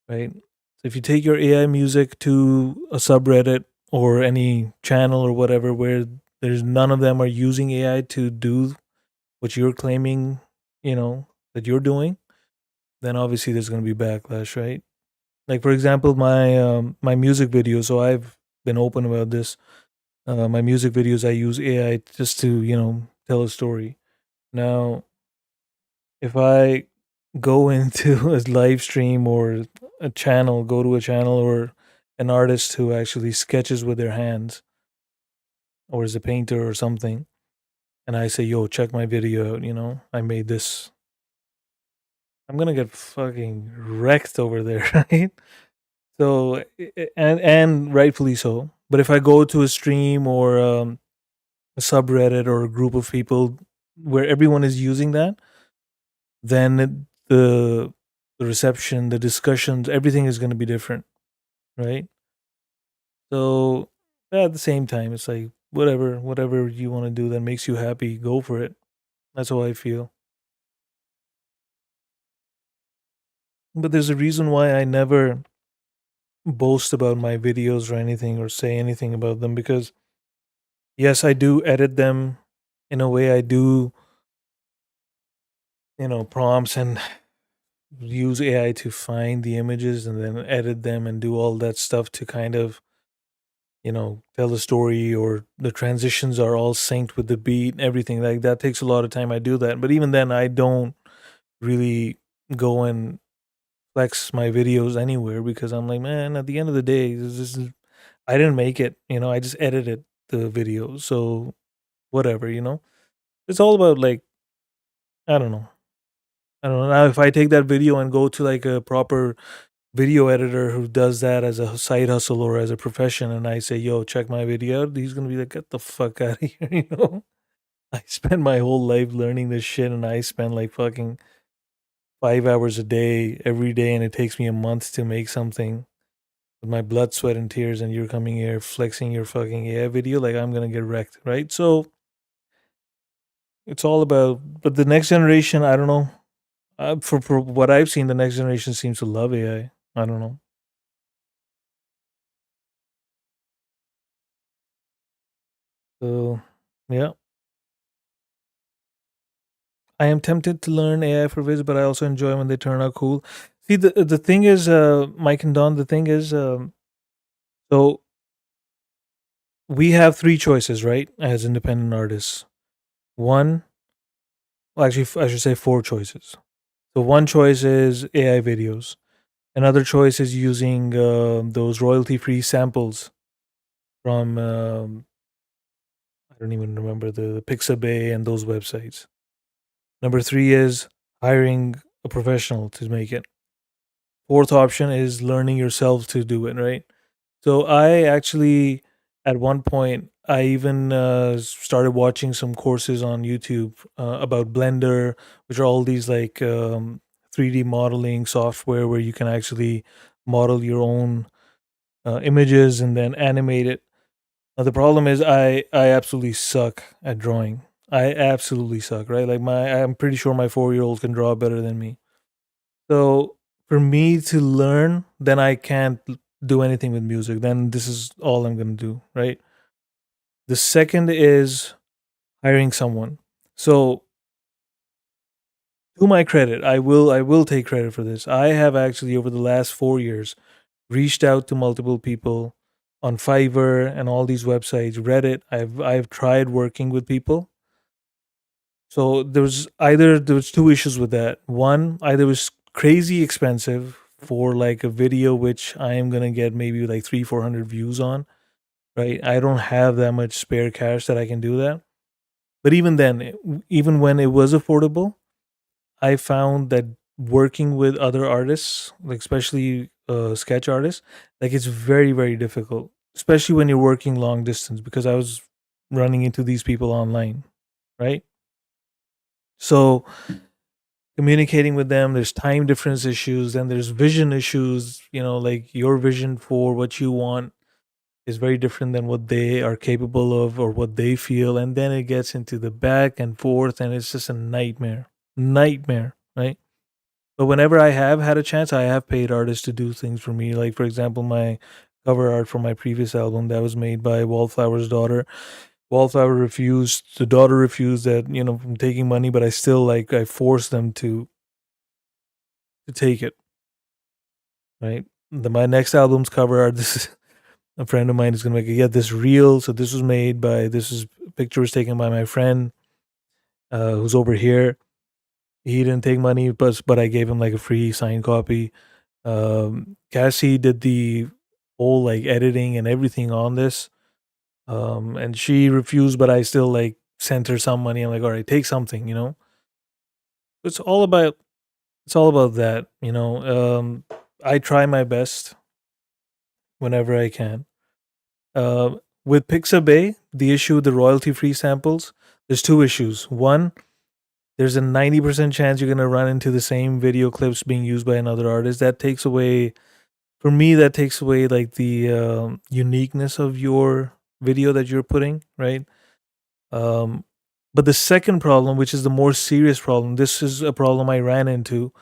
right? So if you take your AI music to a subreddit or any channel or whatever where there's none of them are using AI to do what you're claiming, you know, that you're doing, then obviously there's going to be backlash, right? Like for example, my music videos. So I've been open about this. My music videos, I use AI just to, you know, tell a story. Now, if I go into a live stream or a channel, go to a channel or an artist who actually sketches with their hands or is a painter or something, and I say, yo, check my video out, you know, I made this. I'm gonna get fucking wrecked over there, right? So, and rightfully so. But if I go to a stream or a subreddit or a group of people where everyone is using that, then the reception, the discussions, everything is going to be different, right? So at the same time, it's like whatever you want to do that makes you happy, go for it. That's how I feel. But there's a reason why I never boast about my videos or anything or say anything about them, because yes, I do edit them in a way. I do, you know, prompts and use AI to find the images and then edit them and do all that stuff to kind of, you know, tell the story, or the transitions are all synced with the beat and everything. Like that takes a lot of time. I do that. But even then I don't really go and flex my videos anywhere, because I'm like, man, at the end of the day, this is, I didn't make it, you know, I just edited the video. So whatever, you know. It's all about like, I don't know. I don't know. Now if I take that video and go to like a proper video editor who does that as a side hustle or as a profession, and I say, yo, check my video out, he's gonna be like, get the fuck out of here, you know? I spent my whole life learning this shit, and I spend like fucking 5 hours a day every day, and it takes me a month to make something with my blood, sweat, and tears, and you're coming here flexing your fucking AI video, like I'm gonna get wrecked, right? So it's all about, but the next generation, I don't know. For what I've seen, the next generation seems to love AI. I don't know. So yeah, I am tempted to learn AI for viz, but I also enjoy when they turn out cool. See, the thing is, Mike and Don, the thing is, so we have three choices, right? As independent artists. One, well, actually, I should say four choices. So one choice is AI videos. Another choice is using those royalty-free samples from I don't even remember the Pixabay and those websites. Number three is hiring a professional to make it. Fourth option is learning yourself to do it, right? So I actually, at one point, I even started watching some courses on YouTube about Blender, which are all these like 3D modeling software where you can actually model your own images and then animate it. Now, the problem is I absolutely suck at drawing. I absolutely suck, right? Like I'm pretty sure my 4 year old can draw better than me. So for me to learn, then I can't do anything with music. Then this is all I'm gonna do, right? The second is hiring someone. So to my credit, I will take credit for this. I have actually over the last 4 years reached out to multiple people on Fiverr and all these websites, Reddit. I've tried working with people. So there was two issues with that. One, either it was crazy expensive for like a video which I am gonna get maybe like 300-400 views on, right? I don't have that much spare cash that I can do that. But even then, even when it was affordable, I found that working with other artists, like especially sketch artists, like it's very, very difficult, especially when you're working long distance because I was running into these people online, right? So communicating with them, there's time difference issues, and there's vision issues, like your vision for what you want is very different than what they are capable of or what they feel. And then it gets into the back and forth, and it's just a nightmare. Nightmare, right? But whenever I have had a chance, I have paid artists to do things for me. Like, for example, my cover art for my previous album that was made by Wallflower's daughter. Wallflower refused, the daughter refused that, from taking money, but I still like, I forced them to take it, right? My next album's cover art, this is a friend of mine is gonna make it. Yeah, this reel. So this was made by, this is picture was taken by my friend who's over here. He didn't take money, but I gave him like a free signed copy. Cassie did the whole like editing and everything on this. And she refused, but I still like sent her some money. I'm like, all right, take something. It's all about that. I try my best whenever I can. With Pixabay, the issue with the royalty free samples, there's two issues. One, there's a 90% chance you're gonna run into the same video clips being used by another artist. That takes away, for me, that takes away like the uniqueness of your video that you're putting, right? Um, but the second problem, which is the more serious problem, this is a problem I ran into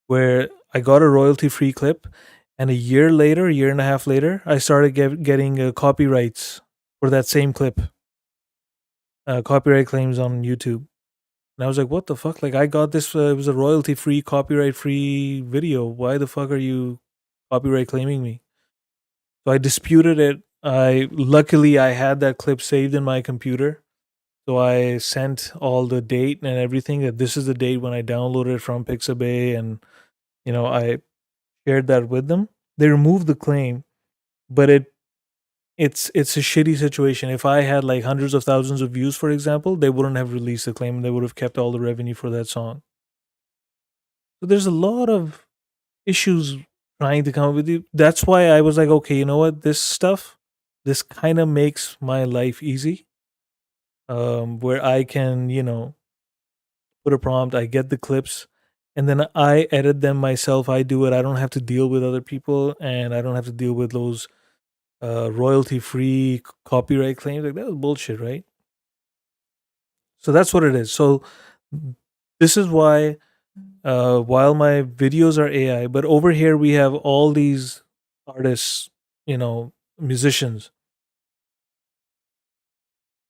where I got a royalty free clip, and a year later, a year and a half later, I started getting copyrights for that same clip, copyright claims on YouTube. And I was like, what the fuck? Like, I got this, it was a royalty free, copyright free video. Why the fuck are you copyright claiming me? So I disputed it. Luckily, I had that clip saved in my computer. So I sent all the date and everything that this is the date when I downloaded it from Pixabay, and I shared that with them. They removed the claim, but it's a shitty situation. If I had like hundreds of thousands of views, for example, they wouldn't have released the claim. They would have kept all the revenue for that song. So there's a lot of issues trying to come up with you. That's why I was like, okay, you know what? This kind of makes my life easy. Where I can, put a prompt, I get the clips, and then I edit them myself. I do it. I don't have to deal with other people, and I don't have to deal with those royalty free copyright claims. Like, that was bullshit, right? So that's what it is. So this is why, while my videos are AI, but over here we have all these artists, musicians,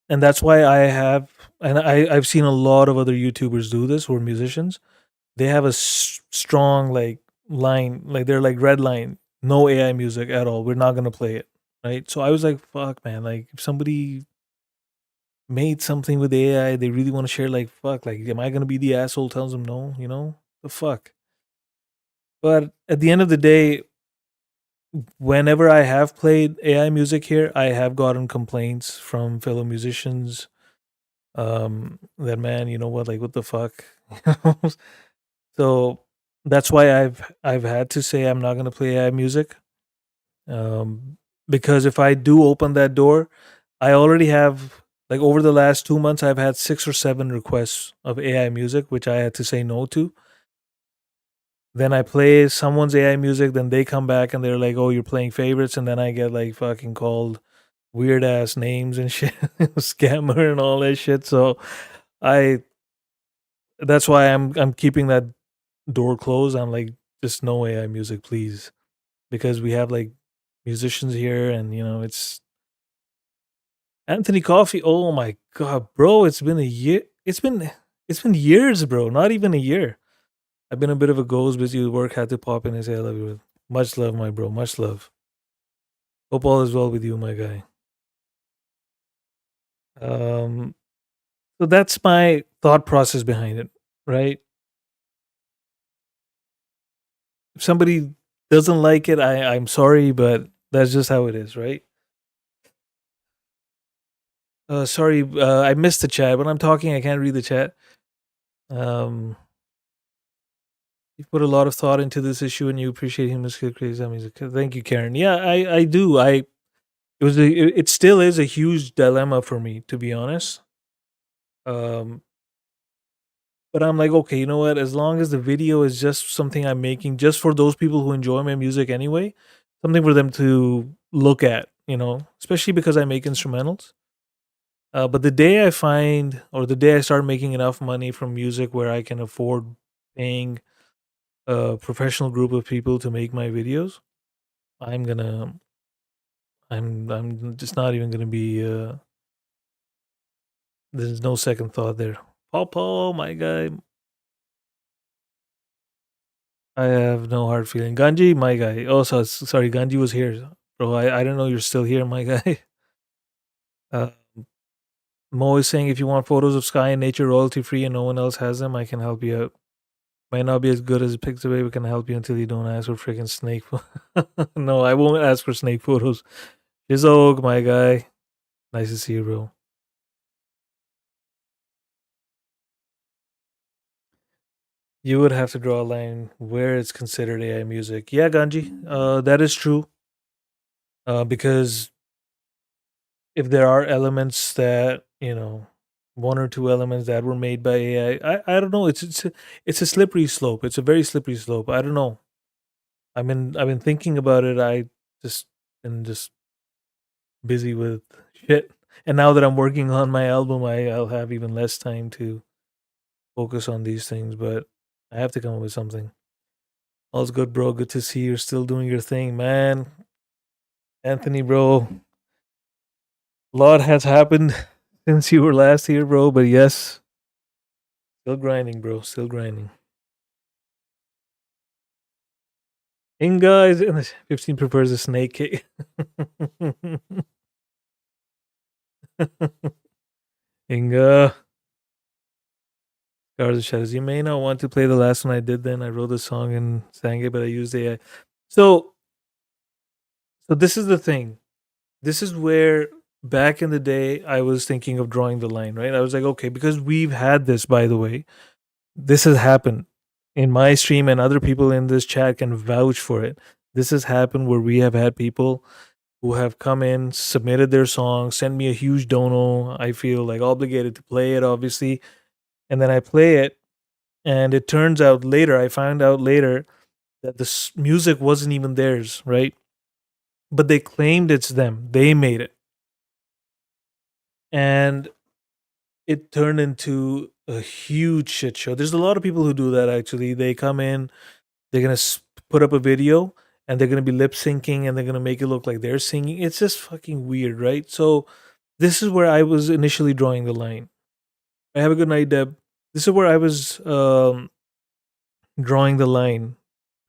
and that's why I've seen a lot of other YouTubers do this who are musicians. They have a strong like line, like they're like red line, no AI music at all. We're not gonna play it, right? So I was like, fuck, man, like if somebody made something with AI, they really want to share, like, fuck, like, am I gonna be the asshole tells them no? The fuck. But at the end of the day, whenever I have played AI music here, I have gotten complaints from fellow musicians. That man, you know what, like, what the fuck, you know? So that's why I've had to say I'm not gonna play AI music. Um, because if I do open that door, I already have, like, over the last 2 months, I've had 6 or 7 requests of AI music, which I had to say no to. Then I play someone's AI music, then they come back and they're like, "Oh, you're playing favorites," and then I get like fucking called weird ass names and shit, scammer and all that shit. So I that's why I'm keeping that door closed. I'm like, just no AI music, please, because we have like musicians here, and it's Anthony Coffee. Oh my god, bro, it's been a year. It's been years, bro. Not even a year. I've been a bit of a ghost, busy with work. Had to pop in and say I love you. Much love, my bro. Much love. Hope all is well with you, my guy. Um, so that's my thought process behind it, right? If somebody doesn't like it, I'm sorry, but that's just how it is, right? Sorry, I missed the chat. When I'm talking, I can't read the chat. Um, you put a lot of thought into this issue, and you appreciate him as crazy music. Thank you, Karen. Yeah, I do. It still is a huge dilemma for me, to be honest. Um, but I'm like, okay, you know what? As long as the video is just something I'm making just for those people who enjoy my music anyway, something for them to look at, especially because I make instrumentals. But the day I find, or the day I start making enough money from music where I can afford paying a professional group of people to make my videos, I'm gonna, I'm just not even gonna be. There's no second thought there. Paul, my guy, I have no hard feeling. Ganji, my guy. Oh, sorry, Ganji was here, bro. I don't know you're still here, my guy. Uh, Mo is saying if you want photos of sky and nature royalty free and no one else has them, I can help you out. Might not be as good as Pixabay, but can help you until you don't ask for freaking snake. No, I won't ask for snake photos. Shizog, my guy. Nice to see you, bro. You would have to draw a line where it's considered AI music. Yeah, Ganji, that is true. Because if there are elements that, 1 or 2 elements that were made by AI, I don't know. It's a slippery slope. It's a very slippery slope. I don't know. I've been thinking about it. I just been just busy with shit. And now that I'm working on my album, I'll have even less time to focus on these things. But I have to come up with something. All's good, bro. Good to see you're still doing your thing, man. Anthony, bro. A lot has happened since you were last here, bro. But yes, still grinding, bro. Still grinding. Inga is in the 15 prefers a snake cake. Inga. Scars of Shadows. You may not want to play the last one I did then. I wrote the song and sang it, but I used AI. So this is the thing. This is where back in the day I was thinking of drawing the line, right? I was like, okay, because we've had this, by the way. This has happened in my stream, and other people in this chat can vouch for it. This has happened where we have had people who have come in, submitted their song, sent me a huge dono. I feel like obligated to play it, obviously. And then I play it, and it turns out later, I found out later that the music wasn't even theirs, right? But they claimed it's them. They made it. And it turned into a huge shit show. There's a lot of people who do that actually. They come in, they're going to put up a video, and they're going to be lip syncing, and they're going to make it look like they're singing. It's just fucking weird, right? So this is where I was initially drawing the line. I have a good night, Deb. This is where I was drawing the line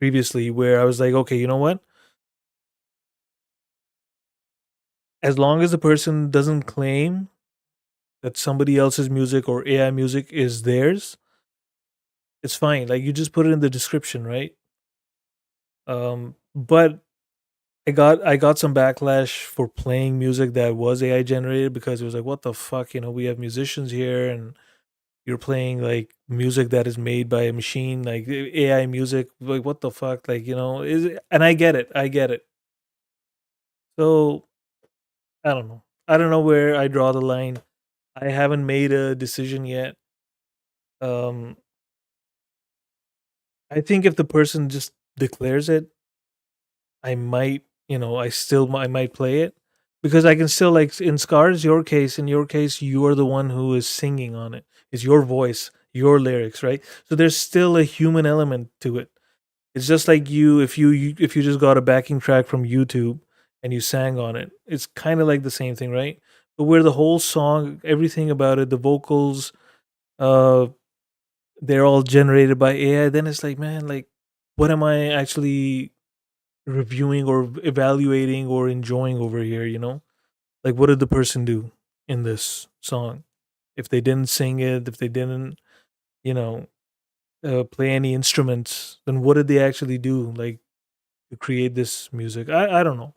previously, where I was like, okay, you know what? as long as the person doesn't claim that somebody else's music or AI music is theirs, it's fine. Like you just put it in the description, right? But I got some backlash for playing music that was AI generated because it was like, what the fuck, we have musicians here and you're playing like music that is made by a machine, like AI music. Like what the fuck, like is it? And I get it. So I don't know where I draw the line. I haven't made a decision yet. Um, I think if the person just declares it, I might, I might play it because I can still like in your case, you are the one who is singing on it. It's your voice, your lyrics, right? So there's still a human element to it. It's just like if you just got a backing track from YouTube and you sang on it. It's kind of like the same thing, right? But where the whole song, everything about it, the vocals, uh, they're all generated by AI, then it's like, man, like, what am I actually reviewing or evaluating or enjoying over here, like what did the person do in this song? If they didn't sing it, if they didn't you know play any instruments, then what did they actually do, like, to create this music? I don't know.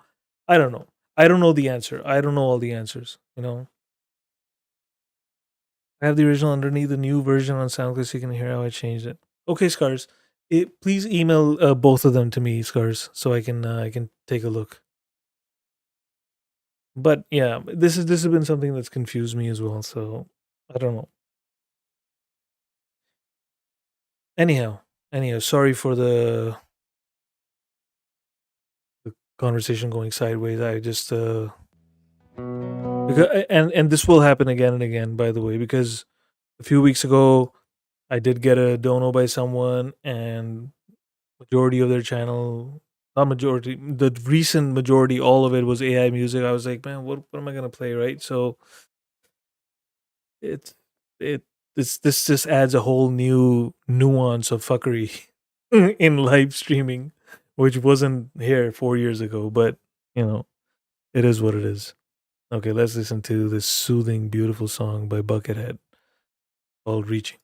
I don't know the answer. I don't know all the answers. I have the original underneath the new version on SoundCloud so you can hear how I changed it. Okay, Scars, please email both of them to me, Scars, so I can take a look. But yeah, this has been something that's confused me as well. So I don't know. Anyhow, sorry for the conversation going sideways. I just because and this will happen again and again. By the way, because a few weeks ago I did get a dono by someone, and majority of their channel, not majority, the recent majority, all of it was AI music. I was like, man, what am I gonna play, right? So it it this just adds a whole new nuance of fuckery in live streaming, which wasn't here 4 years ago. But you know, it is what it is. Okay, let's listen to this soothing, beautiful song by Buckethead called "Reaching."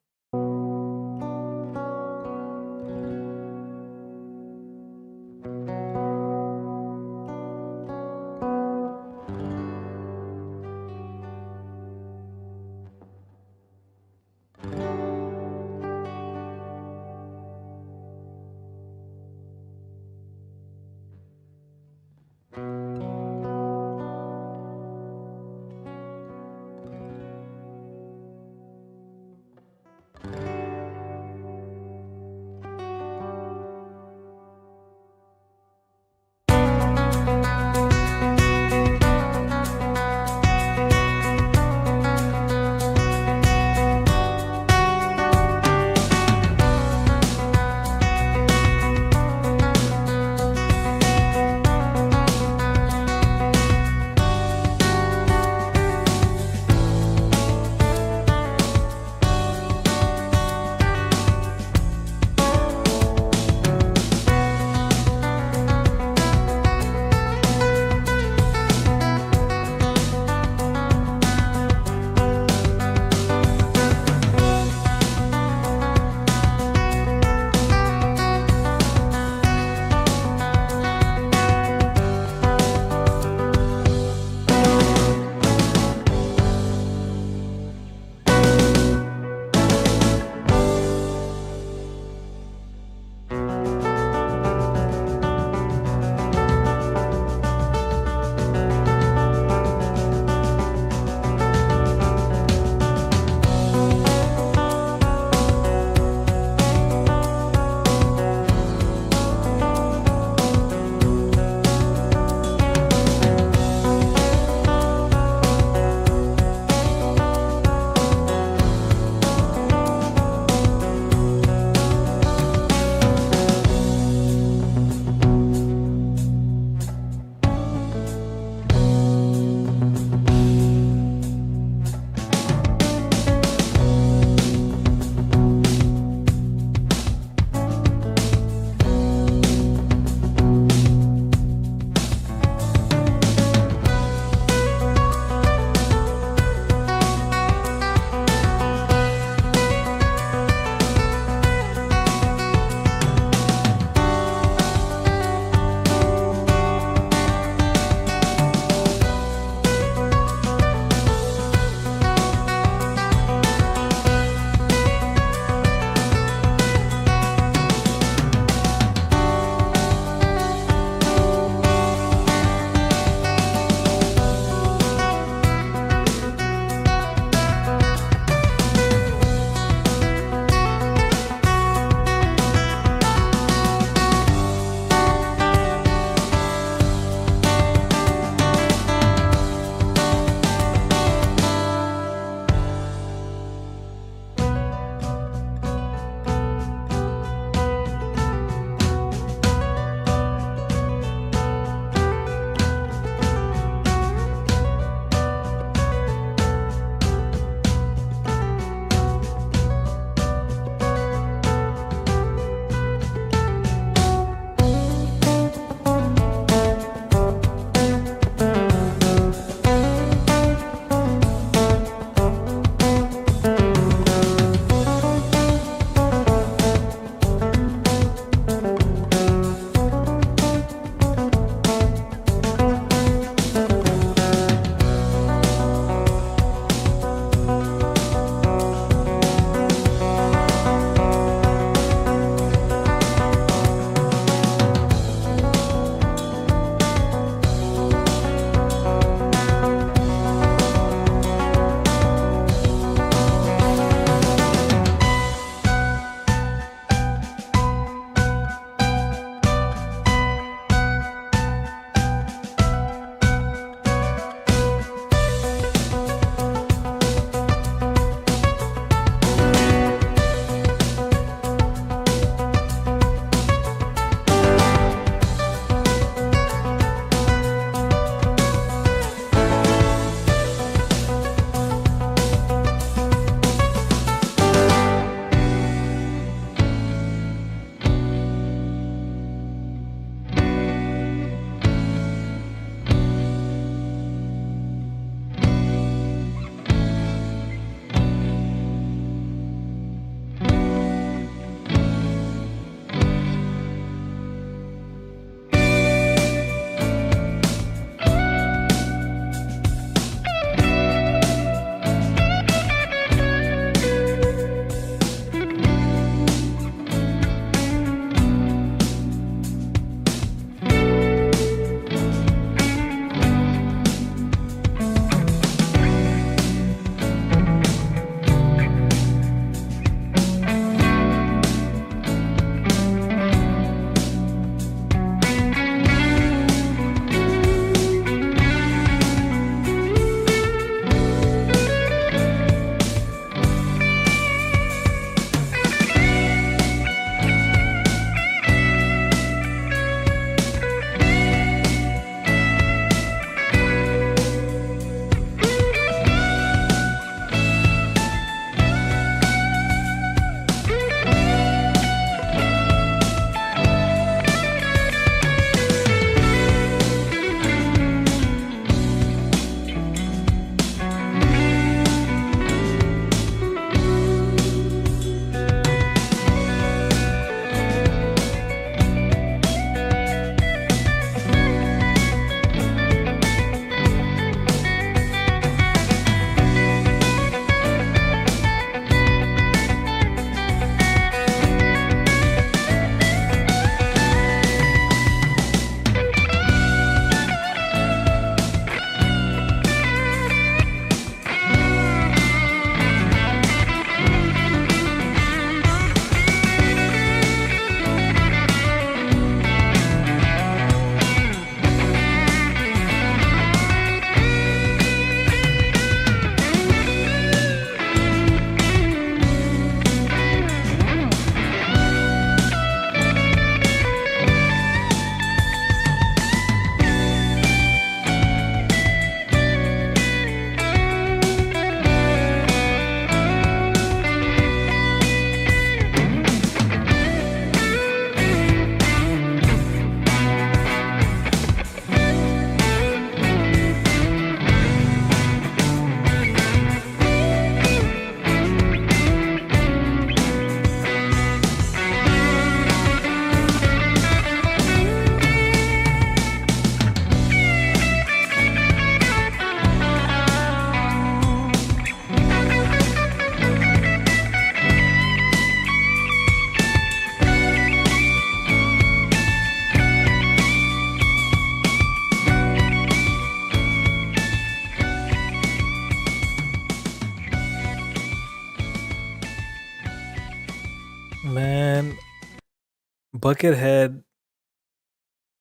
Buckethead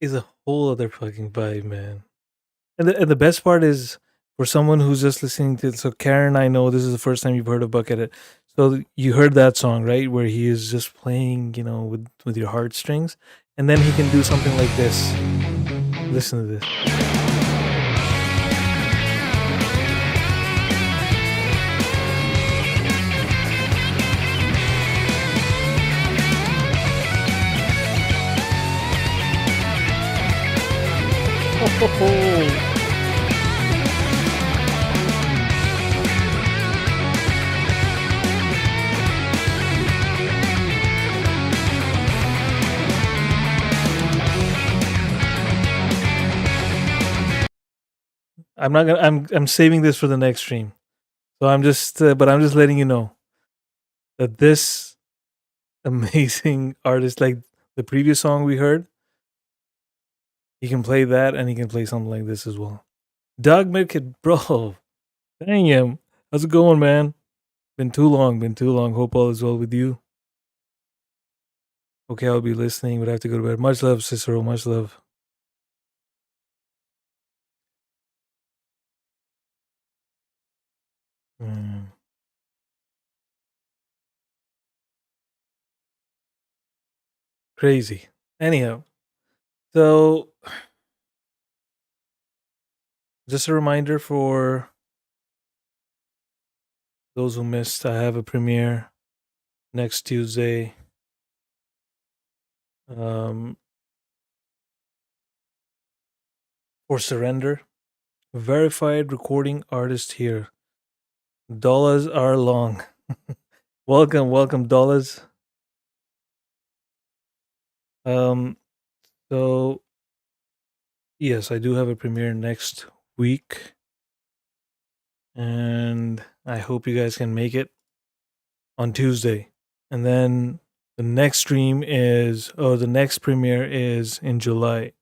is a whole other fucking vibe, man. And the best part is for someone who's just listening to, so Karen, I know this is the first time you've heard of Buckethead. So you heard that song, right? Where he is just playing, with your heartstrings. And then he can do something like this. Listen to this. Oh. I'm not gonna. I'm saving this for the next stream. So I'm just letting you know that this amazing artist, like the previous song we heard, he can play that and he can play something like this as well. Doug Midkit, bro, dang him. How's it going, man? Been too long. Hope all is well with you. Okay, I'll be listening, but I have to go to bed. Much love, Cicero. Much love. Crazy. Anyhow, so just a reminder for those who missed, I have a premiere next Tuesday. For Surrender. Verified recording artist here. Dollars are long. welcome, dollars. So yes, I do have a premiere next week. And I hope you guys can make it on Tuesday. And then the next the next premiere is in July.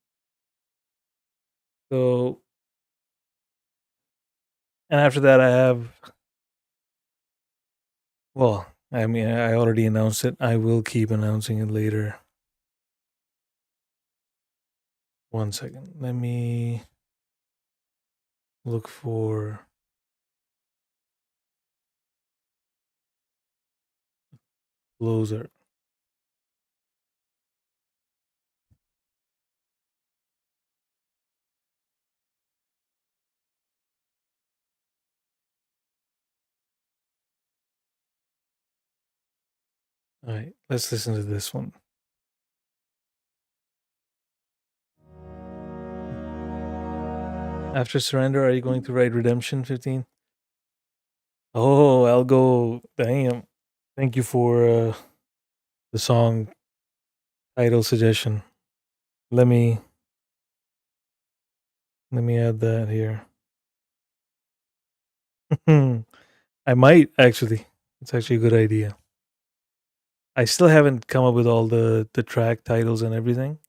So, and after that I have, well, I mean, I already announced it. I will keep announcing it later. One second. Let me look for closer. All right, let's listen to this one. After Surrender, are you going to write Redemption 15? Oh, I'll go. Damn. Thank you for the song title suggestion. Let me add that here. I might actually. It's actually a good idea. I still haven't come up with all the track titles and everything,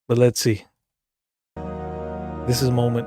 but let's see. This is a moment.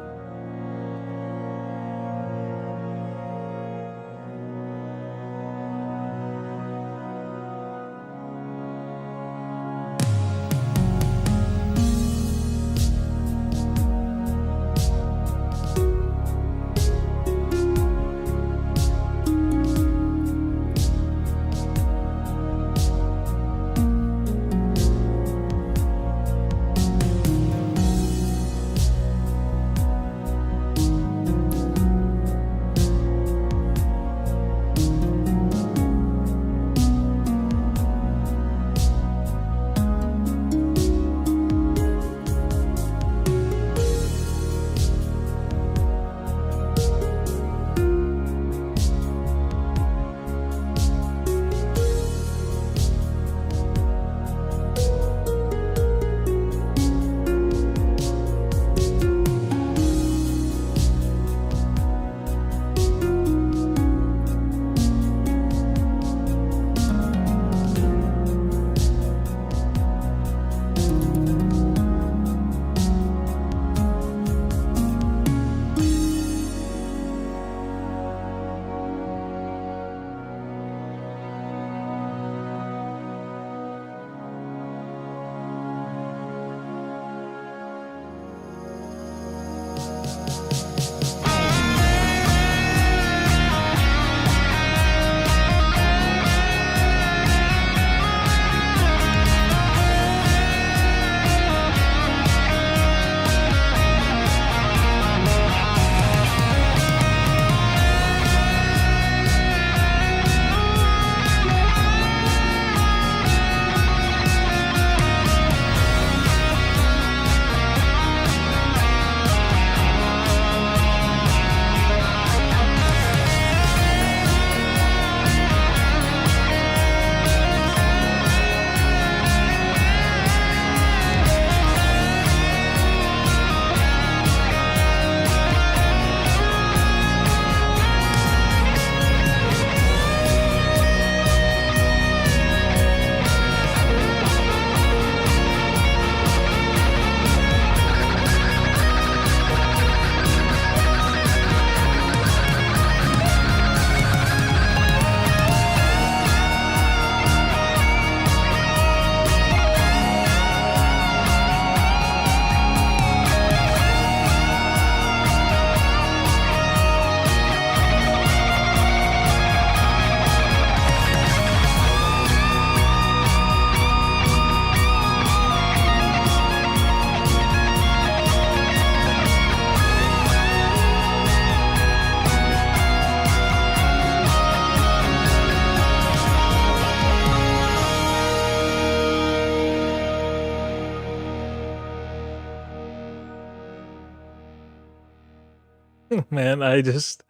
Man, I just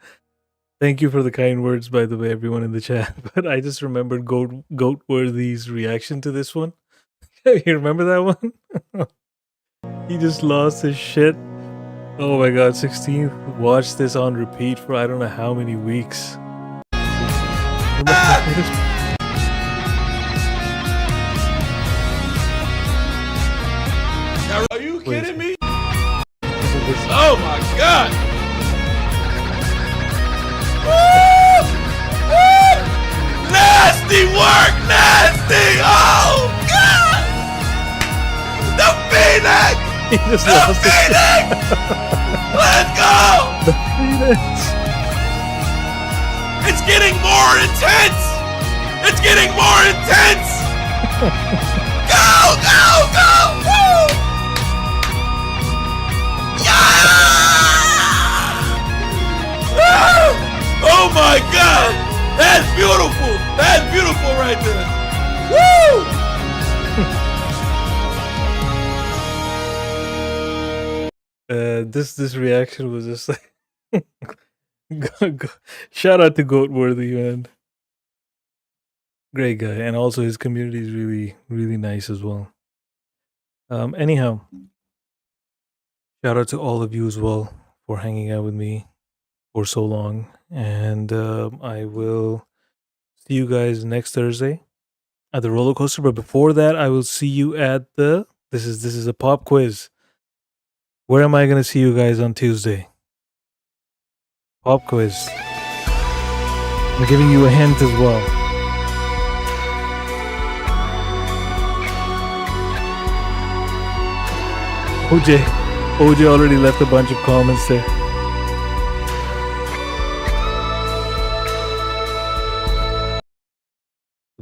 thank you for the kind words, by the way, everyone in the chat. But I just remembered Goatworthy's reaction to this one. You remember that one? He just lost his shit. Oh my god, 16th. Watched this on repeat for I don't know how many weeks.
Are you kidding me? Oh my god! Woo! Woo! Nasty work! Nasty! Oh god! The Phoenix!
He just
The
lost his shit.
Phoenix! Let's go!
The Phoenix.
It's getting more intense! It's getting more intense! Go! Go! Go! Woo! Oh my god! That's beautiful! That's beautiful right there! Woo!
This reaction was just like shout out to Goatworthy, man. Great guy, and also his community is really nice as well. Anyhow, shout out to all of you as well for hanging out with me for so long, and I will see you guys next Thursday at the roller coaster. But before that, I will see you at the this is a pop quiz. Where am I going to see you guys on Tuesday? Pop quiz. I'm giving you a hint as well. OJ already left a bunch of comments there.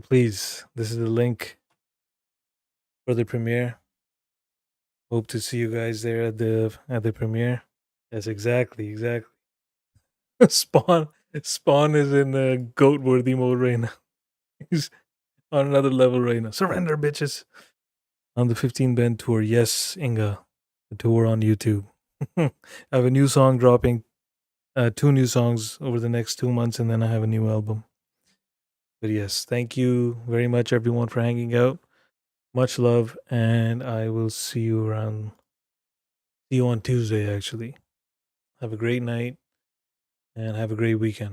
Please, this is the link for the premiere. Hope to see you guys there at the premiere. Yes, exactly. Spawn is in goat-worthy mode right now. He's on another level right now. Surrender, bitches. On the 15 Bend tour. Yes, Inga. The tour on YouTube. I have a new song dropping. 2 new songs over the next 2 months, and then I have a new album. But yes, thank you very much, everyone, for hanging out. Much love, and I will see you on Tuesday, actually. Have a great night, and have a great weekend.